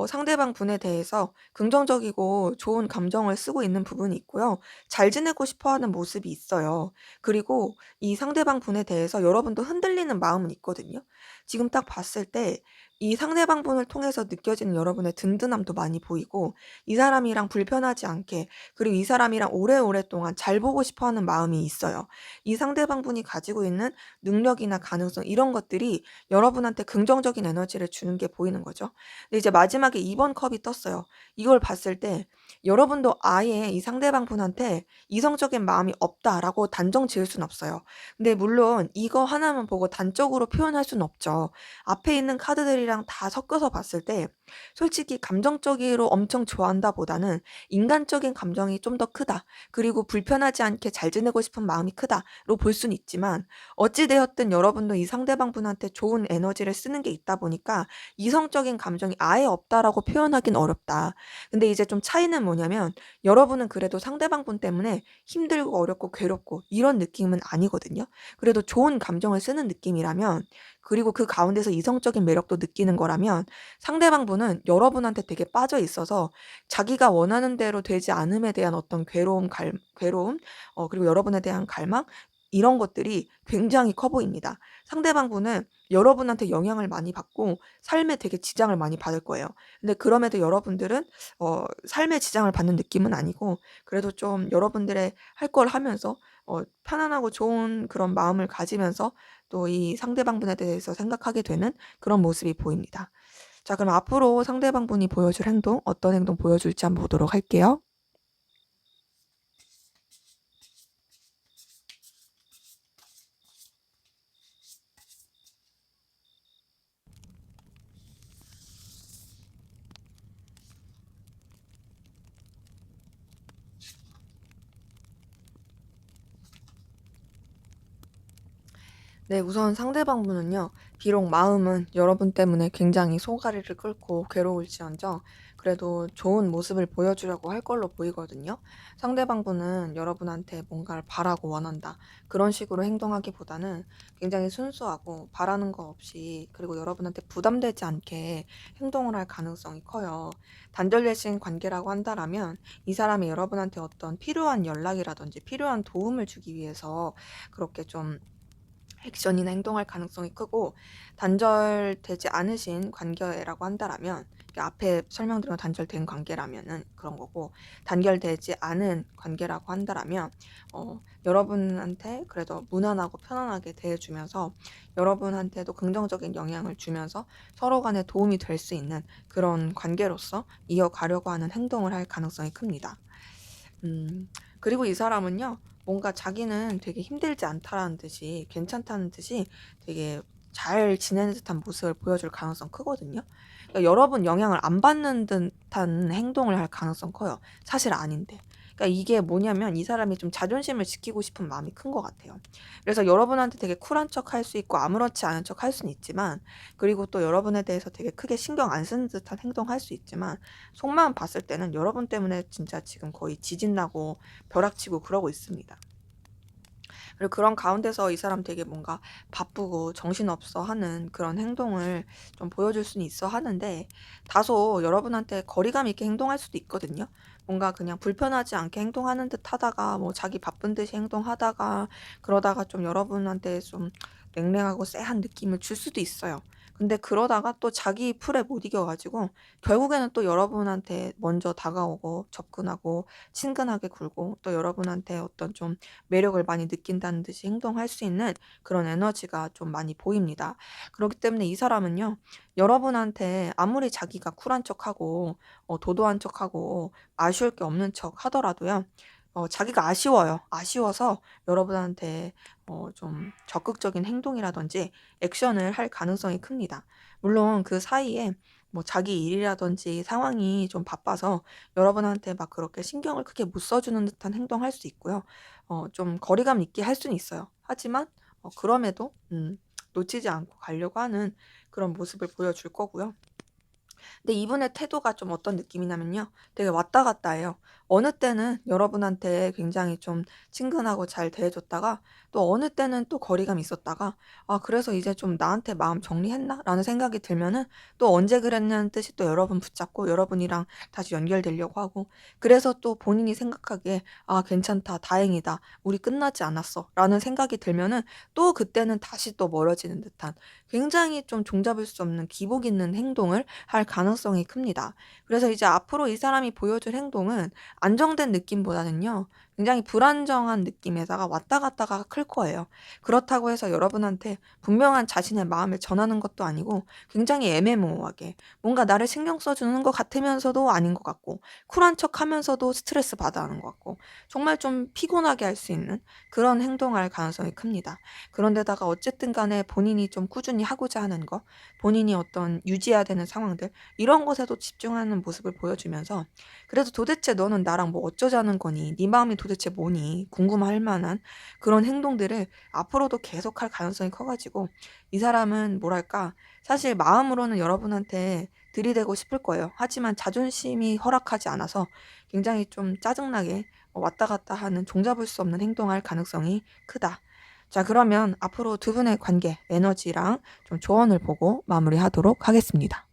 상대방 분에 대해서 긍정적이고 좋은 감정을 쓰고 있는 부분이 있고요. 잘 지내고 싶어 하는 모습이 있어요. 그리고 이 상대방 분에 대해서 여러분도 흔들리는 마음은 있거든요. 지금 딱 봤을 때 이 상대방 분을 통해서 느껴지는 여러분의 든든함도 많이 보이고 이 사람이랑 불편하지 않게 그리고 이 사람이랑 오래오래 동안 잘 보고 싶어 하는 마음이 있어요. 이 상대방 분이 가지고 있는 능력이나 가능성 이런 것들이 여러분한테 긍정적인 에너지를 주는 게 보이는 거죠. 근데 이제 마지막에 2번 컵이 떴어요. 이걸 봤을 때 여러분도 아예 이 상대방 분한테 '이성적인 마음이 없다.'라고 단정 지을 순 없어요. 근데 물론 이거 하나만 보고 단적으로 표현할 수는 없죠. 앞에 있는 카드들이랑 다 섞어서 봤을 때 솔직히 감정적으로 엄청 좋아한다 보다는 '인간적인 감정이 좀 더 크다. 그리고 불편하지 않게 잘 지내고 싶은 마음이 크다.'로 볼 수는 있지만 어찌 되었든 여러분도 이 상대방 분한테 좋은 에너지를 쓰는 게 있다 보니까 "이성적인 감정이 아예 없다."라고 표현하긴 어렵다. 근데 이제 좀 차이는 뭐냐면 여러분은 그래도 상대방 분 때문에 힘들고 어렵고 괴롭고 이런 느낌은 아니거든요. 그래도 좋은 감정을 쓰는 느낌이라면 그리고 그 가운데서 이성적인 매력도 느끼는 거라면 상대방분은 여러분한테 되게 빠져 있어서 자기가 원하는 대로 되지 않음에 대한 어떤 괴로움, 그리고 여러분에 대한 갈망, 이런 것들이 굉장히 커 보입니다. 상대방분은 여러분한테 영향을 많이 받고 삶에 되게 지장을 많이 받을 거예요. 근데 그럼에도 여러분들은 삶에 지장을 받는 느낌은 아니고 그래도 좀 여러분들의 할 걸 하면서 편안하고 좋은 그런 마음을 가지면서 또 이 상대방분에 대해서 생각하게 되는 그런 모습이 보입니다. 자, 그럼 앞으로 상대방분이 보여줄 행동, 어떤 행동 보여줄지 한번 보도록 할게요. 네, 우선 상대방분은요, 비록 마음은 여러분 때문에 굉장히 소가리를 끓고 괴로울지언정 그래도 좋은 모습을 보여주려고 할 걸로 보이거든요. 상대방분은 여러분한테 뭔가를 바라고 원한다. 그런 식으로 행동하기보다는 굉장히 순수하고 바라는 거 없이 그리고 여러분한테 부담되지 않게 행동을 할 가능성이 커요. 단절되신 관계라고 한다라면 이 사람이 여러분한테 어떤 필요한 연락이라든지 필요한 도움을 주기 위해서 그렇게 좀 액션이나 행동할 가능성이 크고 단절되지 않으신 관계라고 한다라면 이게 앞에 설명드린 단절된 관계라면은 그런 거고 단결되지 않은 관계라고 한다라면 여러분한테 그래도 무난하고 편안하게 대해주면서 여러분한테도 긍정적인 영향을 주면서 서로 간에 도움이 될 수 있는 그런 관계로서 이어가려고 하는 행동을 할 가능성이 큽니다. 그리고 이 사람은요. 뭔가 자기는 되게 힘들지 않다라는 듯이 괜찮다는 듯이 되게 잘 지내는 듯한 모습을 보여줄 가능성 크거든요. 그러니까 여러분 영향을 안 받는 듯한 행동을 할 가능성 커요. 사실 아닌데. 그러니까 이게 뭐냐면 이 사람이 좀 자존심을 지키고 싶은 마음이 큰 것 같아요. 그래서 여러분한테 되게 쿨한 척 할 수 있고 아무렇지 않은 척 할 수는 있지만 그리고 또 여러분에 대해서 되게 크게 신경 안 쓰는 듯한 행동할 수 있지만 속마음 봤을 때는 여러분 때문에 진짜 지금 거의 지진 나고 벼락치고 그러고 있습니다. 그리고 그런 가운데서 이 사람 되게 뭔가 바쁘고 정신없어 하는 그런 행동을 좀 보여줄 수는 있어 하는데 다소 여러분한테 거리감 있게 행동할 수도 있거든요. 뭔가 그냥 불편하지 않게 행동하는 듯 하다가 뭐 자기 바쁜 듯이 행동하다가 그러다가 좀 여러분한테 좀 냉랭하고 쎄한 느낌을 줄 수도 있어요. 근데 그러다가 또 자기 풀에 못 이겨 가지고 결국에는 또 여러분한테 먼저 다가오고 접근하고 친근하게 굴고 또 여러분한테 어떤 좀 매력을 많이 느낀다는 듯이 행동할 수 있는 그런 에너지가 좀 많이 보입니다. 그렇기 때문에 이 사람은요. 여러분한테 아무리 자기가 쿨한 척하고 도도한 척하고 아쉬울 게 없는 척 하더라도요. 자기가 아쉬워요. 아쉬워서 여러분한테 좀 적극적인 행동이라든지 액션을 할 가능성이 큽니다. 물론 그 사이에 뭐 자기 일이라든지 상황이 좀 바빠서 여러분한테 막 그렇게 신경을 크게 못 써주는 듯한 행동할 수 있고요. 좀 거리감 있게 할 수는 있어요. 하지만 그럼에도 놓치지 않고 가려고 하는 그런 모습을 보여줄 거고요. 근데 이분의 태도가 좀 어떤 느낌이냐면요. 되게 왔다 갔다 해요. 어느 때는 여러분한테 굉장히 좀 친근하고 잘 대해줬다가 또 어느 때는 또 거리감이 있었다가 아, 그래서 이제 좀 나한테 마음 정리했나? 라는 생각이 들면은 또 언제 그랬냐는 뜻이 또 여러분 붙잡고 여러분이랑 다시 연결되려고 하고 그래서 또 본인이 생각하기에 아, 괜찮다. 다행이다. 우리 끝나지 않았어. 라는 생각이 들면은 또 그때는 다시 또 멀어지는 듯한 굉장히 좀 종잡을 수 없는 기복 있는 행동을 할 가능성이 큽니다. 그래서 이제 앞으로 이 사람이 보여줄 행동은 안정된 느낌보다는요. 굉장히 불안정한 느낌에다가 왔다 갔다가 클 거예요. 그렇다고 해서 여러분한테 분명한 자신의 마음을 전하는 것도 아니고 굉장히 애매모호하게 뭔가 나를 신경 써주는 것 같으면서도 아닌 것 같고 쿨한 척하면서도 스트레스 받아 하는 것 같고 정말 좀 피곤하게 할 수 있는 그런 행동할 가능성이 큽니다. 그런데다가 어쨌든 간에 본인이 좀 꾸준히 하고자 하는 거, 본인이 어떤 유지해야 되는 상황들 이런 것에도 집중하는 모습을 보여주면서 그래도 도대체 너는 나랑 뭐 어쩌자는 거니? 네 마음이 도대체 뭐니? 궁금할 만한 그런 행동들을 앞으로도 계속할 가능성이 커 가지고 이 사람은 뭐랄까 사실 마음으로는 여러분한테 들이대고 싶을 거예요. 하지만 자존심이 허락하지 않아서 굉장히 좀 짜증나게 왔다 갔다 하는 종잡을 수 없는 행동할 가능성이 크다. 자, 그러면 앞으로 두 분의 관계, 에너지랑 좀 조언을 보고 마무리하도록 하겠습니다.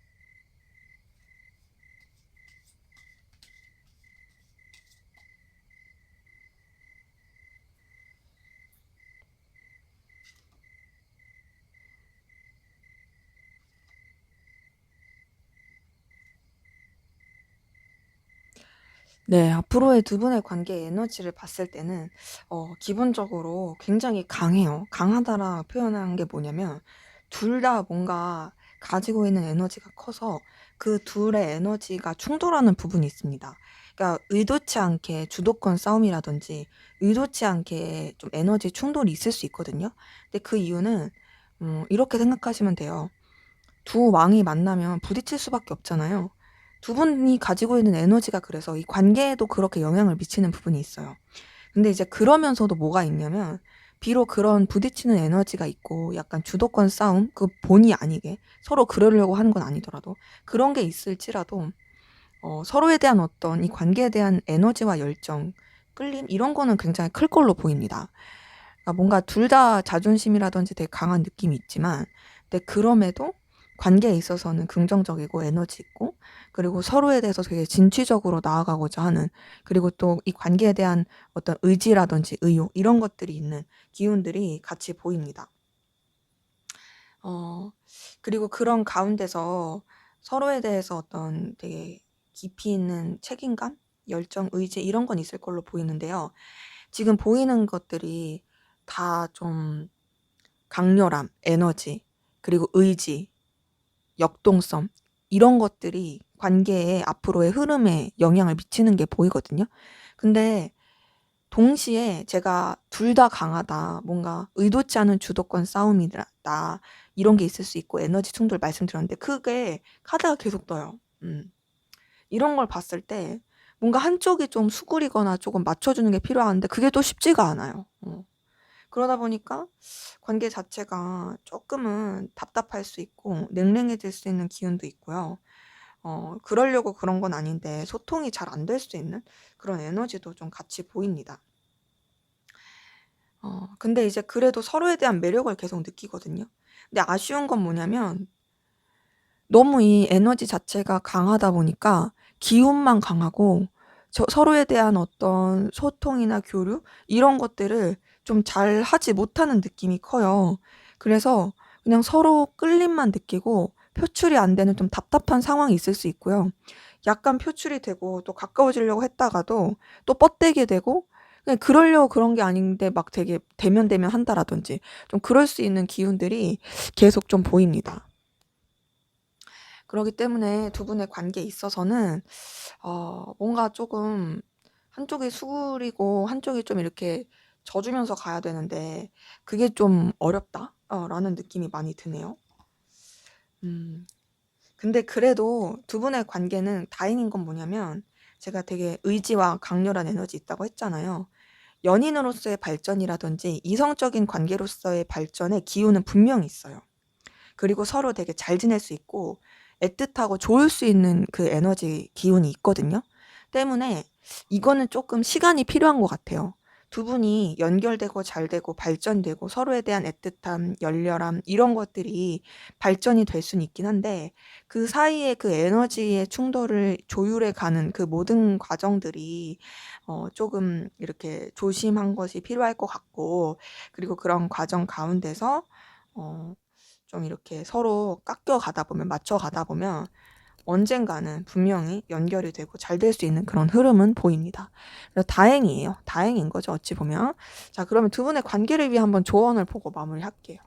네. 앞으로의 두 분의 관계의 에너지를 봤을 때는 기본적으로 굉장히 강해요. 강하다라 표현한 게 뭐냐면 둘 다 뭔가 가지고 있는 에너지가 커서 그 둘의 에너지가 충돌하는 부분이 있습니다. 그러니까 의도치 않게 주도권 싸움이라든지 의도치 않게 좀 에너지 충돌이 있을 수 있거든요. 근데 그 이유는 이렇게 생각하시면 돼요. 두 왕이 만나면 부딪힐 수밖에 없잖아요. 두 분이 가지고 있는 에너지가 그래서 이 관계에도 그렇게 영향을 미치는 부분이 있어요. 근데 이제 그러면서도 뭐가 있냐면 비록 그런 부딪히는 에너지가 있고 약간 주도권 싸움, 그 본의 아니게 서로 그러려고 하는 건 아니더라도 그런 게 있을지라도 서로에 대한 어떤 이 관계에 대한 에너지와 열정, 끌림 이런 거는 굉장히 클 걸로 보입니다. 그러니까 뭔가 둘 다 자존심이라든지 되게 강한 느낌이 있지만 근데 그럼에도 관계에 있어서는 긍정적이고 에너지 있고 그리고 서로에 대해서 되게 진취적으로 나아가고자 하는 그리고 또 이 관계에 대한 어떤 의지라든지 의욕 이런 것들이 있는 기운들이 같이 보입니다. 어 그리고 그런 가운데서 서로에 대해서 어떤 되게 깊이 있는 책임감, 열정, 의지 이런 건 있을 걸로 보이는데요. 지금 보이는 것들이 다 좀 강렬함, 에너지, 그리고 의지, 역동성 이런 것들이 관계의 앞으로의 흐름에 영향을 미치는 게 보이거든요. 근데 동시에 제가 둘 다 강하다, 뭔가 의도치 않은 주도권 싸움이다 이런 게 있을 수 있고 에너지 충돌 말씀드렸는데 그게 카드가 계속 떠요. 이런 걸 봤을 때 뭔가 한쪽이 좀 수그리거나 조금 맞춰주는 게 필요한데 그게 또 쉽지가 않아요. 그러다 보니까 관계 자체가 조금은 답답할 수 있고 냉랭해질 수 있는 기운도 있고요. 그러려고 그런 건 아닌데 소통이 잘 안 될 수 있는 그런 에너지도 좀 같이 보입니다. 근데 이제 그래도 서로에 대한 매력을 계속 느끼거든요. 근데 아쉬운 건 뭐냐면 너무 이 에너지 자체가 강하다 보니까 기운만 강하고 서로에 대한 어떤 소통이나 교류 이런 것들을 좀 잘 하지 못하는 느낌이 커요. 그래서 그냥 서로 끌림만 느끼고 표출이 안 되는 좀 답답한 상황이 있을 수 있고요. 약간 표출이 되고 또 가까워지려고 했다가도 또 뻗대게 되고 그냥 그러려고 그런 게 아닌데 막 되게 대면대면 한다라든지 좀 그럴 수 있는 기운들이 계속 좀 보입니다. 그러기 때문에 두 분의 관계에 있어서는 뭔가 조금 한쪽이 수그리고 한쪽이 좀 이렇게 져주면서 가야 되는데 그게 좀 어렵다 라는 느낌이 많이 드네요. 음. 근데 그래도 두 분의 관계는 다행인 건 뭐냐면 제가 되게 의지와 강렬한 에너지 있다고 했잖아요. 연인으로서의 발전이라든지 이성적인 관계로서의 발전의 기운은 분명히 있어요. 그리고 서로 되게 잘 지낼 수 있고 애틋하고 좋을 수 있는 그 에너지 기운이 있거든요. 때문에 이거는 조금 시간이 필요한 것 같아요. 두 분이 연결되고 잘 되고 발전되고 서로에 대한 애틋함, 열렬함 이런 것들이 발전이 될 수는 있긴 한데 그 사이에 그 에너지의 충돌을 조율해 가는 그 모든 과정들이 조금 이렇게 조심한 것이 필요할 것 같고 그리고 그런 과정 가운데서 어 좀 이렇게 서로 깎여 가다 보면 맞춰 가다 보면 언젠가는 분명히 연결이 되고 잘 될 수 있는 그런 흐름은 보입니다. 그래서 다행이에요. 다행인 거죠, 어찌 보면. 자, 그러면 두 분의 관계를 위해 한번 조언을 보고 마무리할게요.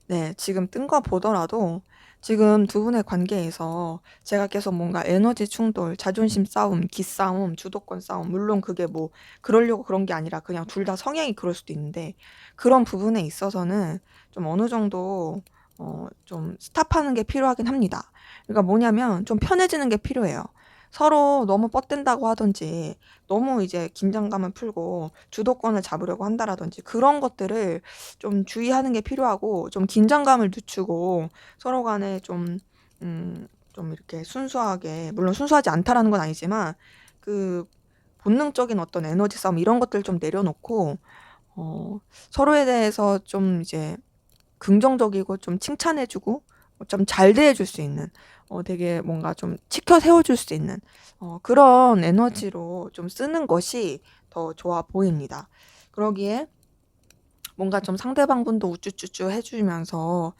네, 지금 뜬 거 보더라도 지금 두 분의 관계에서 제가 계속 뭔가 에너지 충돌, 자존심 싸움, 기싸움, 주도권 싸움, 물론 그게 뭐 그러려고 그런 게 아니라 그냥 둘 다 성향이 그럴 수도 있는데 그런 부분에 있어서는 좀 어느 정도 좀 스탑하는 게 필요하긴 합니다. 그러니까 뭐냐면 좀 편해지는 게 필요해요. 서로 너무 뻗댄다고 하든지 너무 이제 긴장감을 풀고 주도권을 잡으려고 한다라든지 그런 것들을 좀 주의하는 게 필요하고 좀 긴장감을 늦추고 서로 간에 좀 이렇게 순수하게 물론 순수하지 않다라는 건 아니지만 그 본능적인 어떤 에너지 싸움 이런 것들 좀 내려놓고 어 서로에 대해서 좀 이제 긍정적이고 좀 칭찬해 주고 좀 잘 대해 줄 수 있는 되게 뭔가 좀 치켜 세워 줄 수 있는 그런 에너지로 좀 쓰는 것이 더 좋아 보입니다. 그러기에 뭔가 좀 상대방 분도 우쭈쭈쭈 해 주면서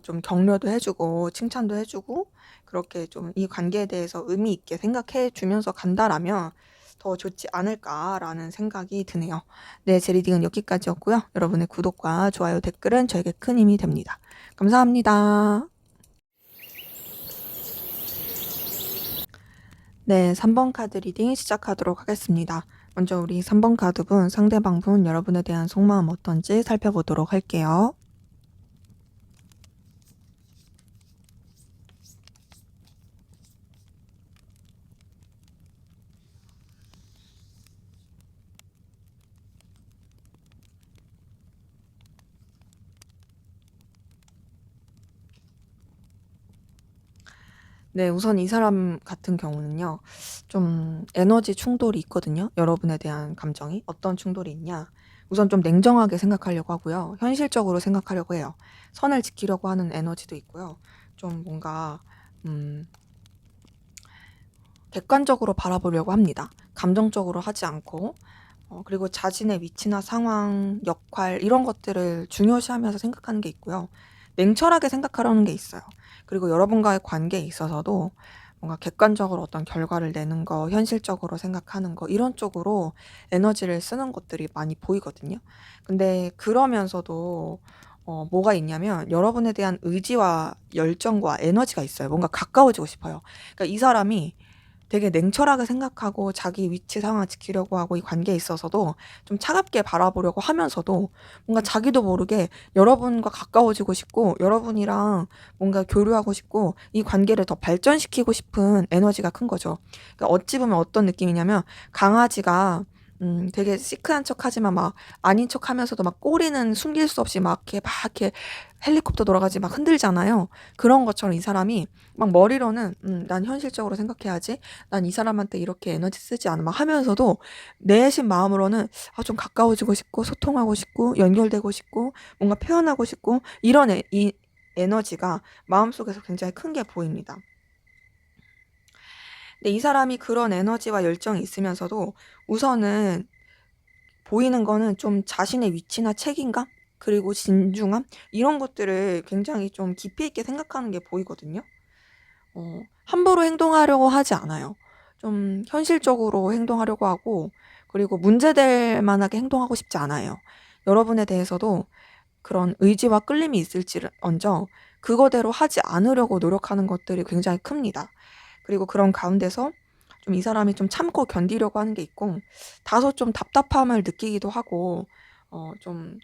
좀 격려도 해 주고 칭찬도 해 주고 그렇게 좀 이 관계에 대해서 의미 있게 생각해 주면서 간다라면 더 좋지 않을까라는 생각이 드네요. 네, 제 리딩은 여기까지였고요. 여러분의 구독과 좋아요, 댓글은 저에게 큰 힘이 됩니다. 감사합니다. 네, 3번 카드 리딩 시작하도록 하겠습니다. 먼저 우리 3번 카드분, 상대방분 여러분에 대한 속마음 어떤지 살펴보도록 할게요. 네, 우선 이 사람 같은 경우는요. 좀 에너지 충돌이 있거든요. 여러분에 대한 감정이. 어떤 충돌이 있냐? 우선 좀 냉정하게 생각하려고 하고요. 현실적으로 생각하려고 해요. 선을 지키려고 하는 에너지도 있고요. 좀 뭔가 객관적으로 바라보려고 합니다. 감정적으로 하지 않고 그리고 자신의 위치나 상황, 역할 이런 것들을 중요시하면서 생각하는 게 있고요. 냉철하게 생각하려는 게 있어요. 그리고 여러분과의 관계에 있어서도 뭔가 객관적으로 어떤 결과를 내는 거, 현실적으로 생각하는 거 이런 쪽으로 에너지를 쓰는 것들이 많이 보이거든요. 근데 그러면서도 뭐가 있냐면 여러분에 대한 의지와 열정과 에너지가 있어요. 뭔가 가까워지고 싶어요. 그러니까 이 사람이 되게 냉철하게 생각하고 자기 위치 상황을 지키려고 하고 이 관계에 있어서도 좀 차갑게 바라보려고 하면서도 뭔가 자기도 모르게 여러분과 가까워지고 싶고 여러분이랑 뭔가 교류하고 싶고 이 관계를 더 발전시키고 싶은 에너지가 큰 거죠. 그러니까 어찌 보면 어떤 느낌이냐면 강아지가 되게 시크한 척하지만 막 아닌 척하면서도 막 꼬리는 숨길 수 없이 막 이렇게 헬리콥터 돌아가지 막 흔들잖아요. 그런 것처럼 이 사람이 막 머리로는 난 현실적으로 생각해야지. 난 이 사람한테 이렇게 에너지 쓰지 않아. 막 하면서도 내심 마음으로는 좀 가까워지고 싶고 소통하고 싶고 연결되고 싶고 뭔가 표현하고 싶고 이런 이 에너지가 마음속에서 굉장히 큰 게 보입니다. 근데 이 사람이 그런 에너지와 열정이 있으면서도 우선은 보이는 거는 좀 자신의 위치나 책임감 그리고 진중함 이런 것들을 굉장히 좀 깊이 있게 생각하는 게 보이거든요. 함부로 행동하려고 하지 않아요. 좀 현실적으로 행동하려고 하고 그리고 문제될 만하게 행동하고 싶지 않아요. 여러분에 대해서도 그런 의지와 끌림이 있을지언정 그거대로 하지 않으려고 노력하는 것들이 굉장히 큽니다. 그리고 그런 가운데서 좀 이 사람이 좀 참고 견디려고 하는 게 있고 다소 좀 답답함을 느끼기도 하고 좀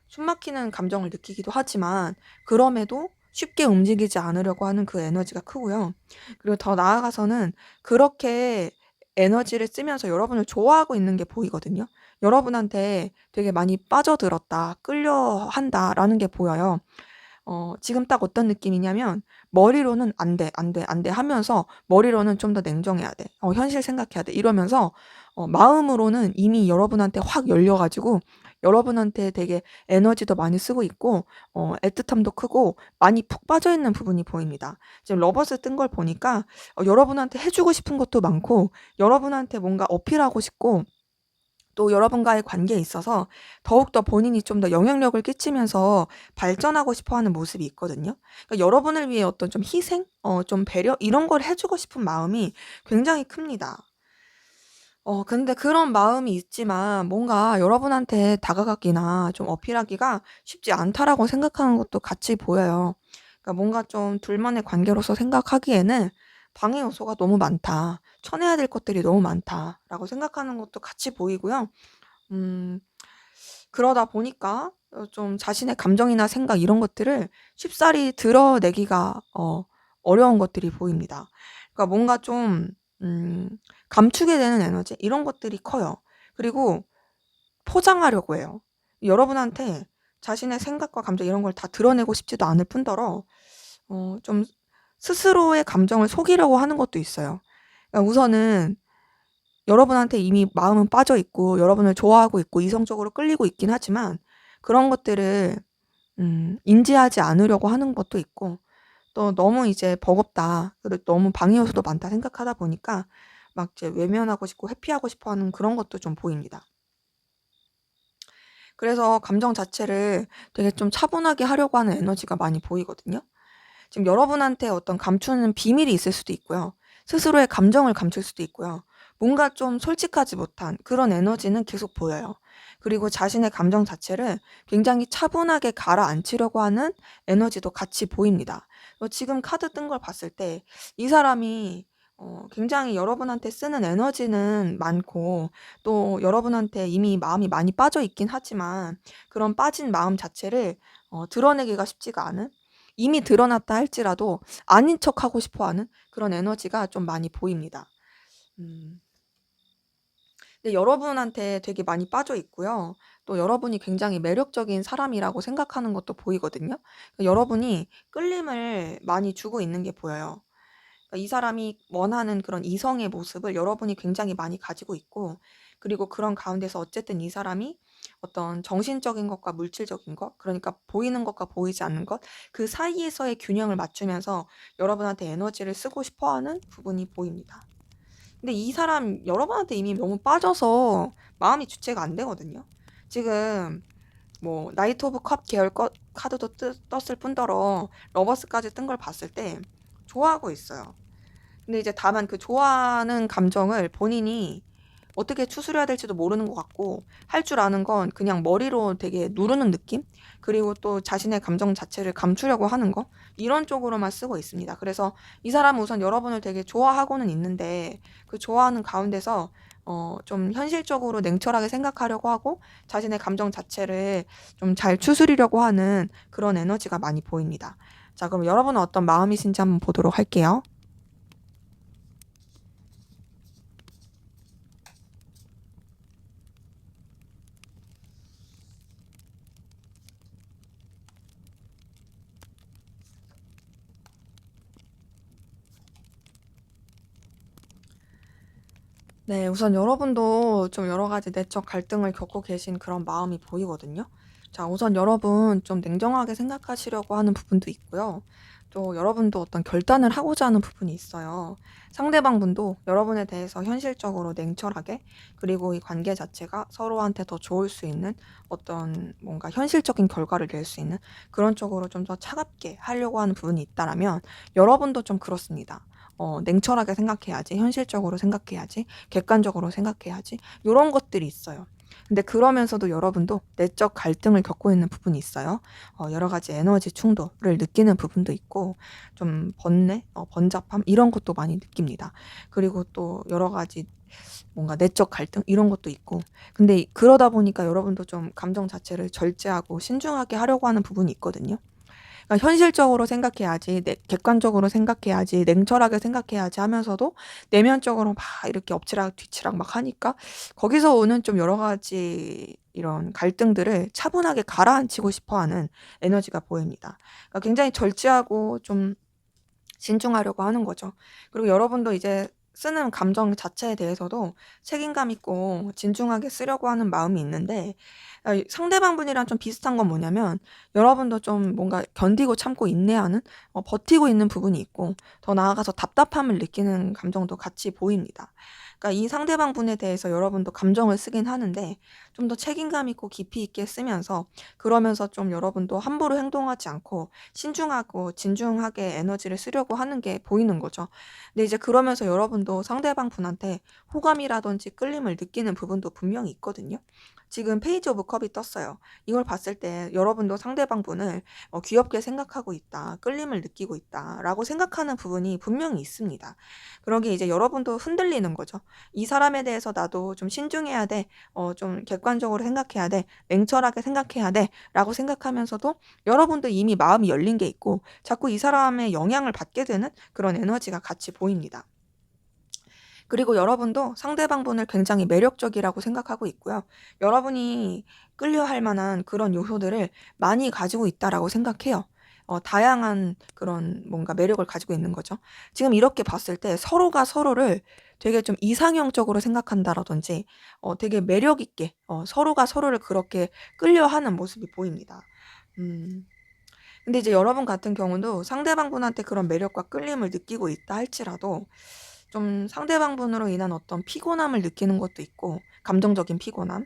숨막히는 감정을 느끼기도 하지만 그럼에도 쉽게 움직이지 않으려고 하는 그 에너지가 크고요. 그리고 더 나아가서는 그렇게 에너지를 쓰면서 여러분을 좋아하고 있는 게 보이거든요. 여러분한테 되게 많이 빠져들었다, 끌려한다라는 게 보여요. 지금 딱 어떤 느낌이냐면 머리로는 "안 돼, 안 돼, 안 돼." 하면서 머리로는 "좀 더 냉정해야 돼. 현실 생각해야 돼." 이러면서 마음으로는 이미 여러분한테 확 열려 가지고 여러분한테 되게 에너지도 많이 쓰고 있고 애틋함도 크고 많이 푹 빠져 있는 부분이 보입니다. 지금 러버스 뜬 걸 보니까 여러분한테 해 주고 싶은 것도 많고 여러분한테 뭔가 어필하고 싶고 또 여러분과의 관계에 있어서 더욱더 본인이 좀 더 영향력을 끼치면서 발전하고 싶어 하는 모습이 있거든요. 그러니까 여러분을 위해 어떤 좀 희생, 좀 배려 이런 걸 해 주고 싶은 마음이 굉장히 큽니다. 근데 그런 마음이 있지만 뭔가 여러분한테 다가가기나 좀 어필하기가 쉽지 않다라고 생각하는 것도 같이 보여요. 그러니까 뭔가 좀 둘만의 관계로서 생각하기에는 '방해 요소가 너무 많다. 쳐내야 될 것들이 너무 많다.'라고 생각하는 것도 같이 보이고요. 음 그러다 보니까 좀 자신의 감정이나 생각 이런 것들을 쉽사리 드러내기가 어려운 것들이 보입니다. 그러니까 뭔가 좀 음 감추게 되는 에너지 이런 것들이 커요. 그리고 포장하려고 해요. 여러분한테 자신의 생각과 감정 이런 걸 다 드러내고 싶지도 않을 뿐더러 좀 스스로의 감정을 속이려고 하는 것도 있어요. 그러니까 우선은 여러분한테 이미 마음은 빠져 있고 여러분을 좋아하고 있고 이성적으로 끌리고 있긴 하지만 그런 것들을 인지하지 않으려고 하는 것도 있고 또 너무 이제 버겁다. 그리고 너무 방해 요소도 많다 생각하다 보니까 막 이제 외면하고 싶고 회피하고 싶어 하는 그런 것도 좀 보입니다. 그래서 감정 자체를 되게 좀 차분하게 하려고 하는 에너지가 많이 보이거든요. 지금 여러분한테 어떤 감추는 비밀이 있을 수도 있고요. 스스로의 감정을 감출 수도 있고요. 뭔가 좀 솔직하지 못한 그런 에너지는 계속 보여요. 그리고 자신의 감정 자체를 굉장히 차분하게 가라앉히려고 하는 에너지도 같이 보입니다. 지금 카드 뜬 걸 봤을 때 이 사람이 굉장히 여러분한테 쓰는 에너지는 많고 또 여러분한테 이미 마음이 많이 빠져 있긴 하지만 그런 빠진 마음 자체를 드러내기가 쉽지가 않은 이미 드러났다 할지라도 아닌 척하고 싶어 하는 그런 에너지가 좀 많이 보입니다. 음. 근데 여러분한테 되게 많이 빠져 있고요. 또 여러분이 굉장히 매력적인 사람이라고 생각하는 것도 보이거든요. 여러분이 끌림을 많이 주고 있는 게 보여요. 그러니까 이 사람이 원하는 그런 이성의 모습을 여러분이 굉장히 많이 가지고 있고 그리고 그런 가운데서 어쨌든 이 사람이 어떤 정신적인 것과 물질적인 것 그러니까 보이는 것과 보이지 않는 것 그 사이에서의 균형을 맞추면서 여러분한테 에너지를 쓰고 싶어 하는 부분이 보입니다. 근데 이 사람 여러분한테 이미 너무 빠져서 마음이 주체가 안 되거든요. 지금 뭐 나이트 오브 컵 계열 카드도 떴을 뿐더러 러버스까지 뜬 걸 봤을 때 좋아하고 있어요. 근데 이제 다만 그 좋아하는 감정을 본인이 어떻게 추스려야 될지도 모르는 것 같고 할 줄 아는 건 그냥 머리로 되게 누르는 느낌? 그리고 또 자신의 감정 자체를 감추려고 하는 거 이런 쪽으로만 쓰고 있습니다. 그래서 이 사람은 우선 여러분을 되게 좋아하고는 있는데 그 좋아하는 가운데서 좀 현실적으로 냉철하게 생각하려고 하고 자신의 감정 자체를 좀 잘 추스리려고 하는 그런 에너지가 많이 보입니다. 자, 그럼 여러분은 어떤 마음이신지 한번 보도록 할게요. 네. 우선 여러분도 좀 여러 가지 내적 갈등을 겪고 계신 그런 마음이 보이거든요. 자, 우선 여러분 좀 냉정하게 생각하시려고 하는 부분도 있고요. 또 여러분도 어떤 결단을 하고자 하는 부분이 있어요. 상대방 분도 여러분에 대해서 현실적으로 냉철하게 그리고 이 관계 자체가 서로한테 더 좋을 수 있는 어떤 뭔가 현실적인 결과를 낼 수 있는 그런 쪽으로 좀 더 차갑게 하려고 하는 부분이 있다라면 여러분도 좀 그렇습니다. 냉철하게 생각해야지. 현실적으로 생각해야지. 객관적으로 생각해야지. 요런 것들이 있어요. 근데 그러면서도 여러분도 내적 갈등을 겪고 있는 부분이 있어요. 여러 가지 에너지 충돌을 느끼는 부분도 있고 좀 번뇌, 번잡함 이런 것도 많이 느낍니다. 그리고 또 여러 가지 뭔가 내적 갈등 이런 것도 있고 근데 그러다 보니까 여러분도 좀 감정 자체를 절제하고 신중하게 하려고 하는 부분이 있거든요. 그러니까 현실적으로 생각해야지, 객관적으로 생각해야지, 냉철하게 생각해야지 하면서도 내면적으로 막 이렇게 엎치락 뒤치락 막 하니까 거기서 오는 좀 여러 가지 이런 갈등들을 차분하게 가라앉히고 싶어 하는 에너지가 보입니다. 그러니까 굉장히 절제하고 좀 진중하려고 하는 거죠. 그리고 여러분도 이제 쓰는 감정 자체에 대해서도 책임감 있고 진중하게 쓰려고 하는 마음이 있는데 상대방 분이랑 좀 비슷한 건 뭐냐면 여러분도 좀 뭔가 견디고 참고 인내하는 버티고 있는 부분이 있고 더 나아가서 답답함을 느끼는 감정도 같이 보입니다. 그러니까 이 상대방 분에 대해서 여러분도 감정을 쓰긴 하는데 좀 더 책임감 있고 깊이 있게 쓰면서 그러면서 좀 여러분도 함부로 행동하지 않고 신중하고 진중하게 에너지를 쓰려고 하는 게 보이는 거죠. 근데 이제 그러면서 여러분도 상대방 분한테 호감이라든지 끌림을 느끼는 부분도 분명히 있거든요. 지금 페이지 오브 컵이 떴어요. 이걸 봤을 때 여러분도 상대방 분을 귀엽게 생각하고 있다, 끌림을 느끼고 있다라고 생각하는 부분이 분명히 있습니다. 그러기에 이제 여러분도 흔들리는 거죠. 이 사람에 대해서 나도 좀 신중해야 돼, 좀 객관적으로 생각해야 돼, 냉철하게 생각해야 돼라고 생각하면서도 여러분도 이미 마음이 열린 게 있고 자꾸 이 사람의 영향을 받게 되는 그런 에너지가 같이 보입니다. 그리고 여러분도 상대방분을 굉장히 매력적이라고 생각하고 있고요. 여러분이 끌려할 만한 그런 요소들을 많이 가지고 있다라고 생각해요. 다양한 그런 뭔가 매력을 가지고 있는 거죠. 지금 이렇게 봤을 때 서로가 서로를 되게 좀 이상형적으로 생각한다라든지 되게 매력 있게 서로가 서로를 그렇게 끌려하는 모습이 보입니다. 음. 근데 이제 여러분 같은 경우도 상대방분한테 그런 매력과 끌림을 느끼고 있다 할지라도 좀 상대방분으로 인한 어떤 피곤함을 느끼는 것도 있고, 감정적인 피곤함,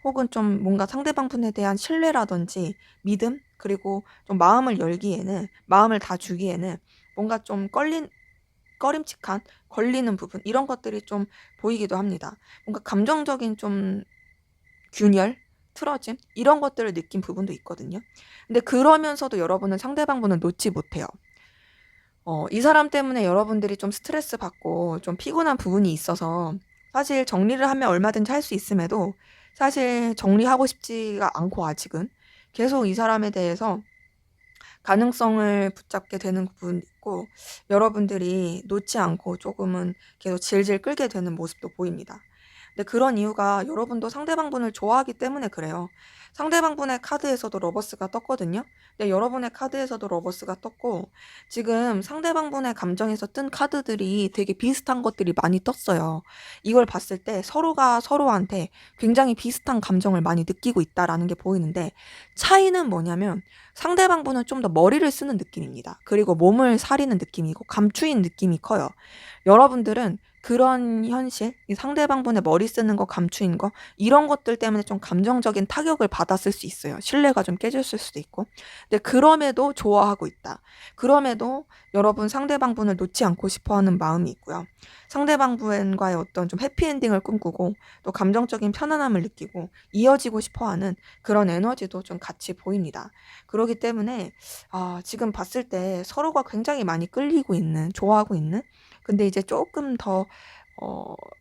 혹은 좀 뭔가 상대방분에 대한 신뢰라든지 믿음, 그리고 좀 마음을 열기에는, 마음을 다 주기에는 뭔가 좀 꺼림칙한, 걸리는 부분, 이런 것들이 좀 보이기도 합니다. 뭔가 감정적인 좀 균열, 틀어짐, 이런 것들을 느낀 부분도 있거든요. 근데 그러면서도 여러분은 상대방분을 놓지 못해요. 이 사람 때문에 여러분들이 좀 스트레스 받고 좀 피곤한 부분이 있어서 사실 정리를 하면 얼마든지 할 수 있음에도 사실 정리하고 싶지가 않고 아직은 계속 이 사람에 대해서 가능성을 붙잡게 되는 부분이 있고, 여러분들이 놓지 않고 조금은 계속 질질 끌게 되는 모습도 보입니다. 근데 그런 이유가 여러분도 상대방분을 좋아하기 때문에 그래요. 상대방분의 카드에서도 러버스가 떴거든요. 근데 여러분의 카드에서도 러버스가 떴고, 지금 상대방분의 감정에서 뜬 카드들이 되게 비슷한 것들이 많이 떴어요. 이걸 봤을 때 서로가 서로한테 굉장히 비슷한 감정을 많이 느끼고 있다라는 게 보이는데, 차이는 뭐냐면 상대방분은 좀 더 머리를 쓰는 느낌입니다. 그리고 몸을 사리는 느낌이고 감추인 느낌이 커요. 여러분들은 그런 현실, 이 상대방분의 머리 쓰는 거, 감추인 거, 이런 것들 때문에 좀 감정적인 타격을 받았을 수 있어요. 신뢰가 좀 깨졌을 수도 있고. 근데 그럼에도 좋아하고 있다. 그럼에도 여러분 상대방분을 놓지 않고 싶어 하는 마음이 있고요. 상대방분과의 어떤 좀 해피엔딩을 꿈꾸고 또 감정적인 편안함을 느끼고 이어지고 싶어 하는 그런 에너지도 좀 같이 보입니다. 그러기 때문에 지금 봤을 때 서로가 굉장히 많이 끌리고 있는, 좋아하고 있는, 근데 이제 조금 더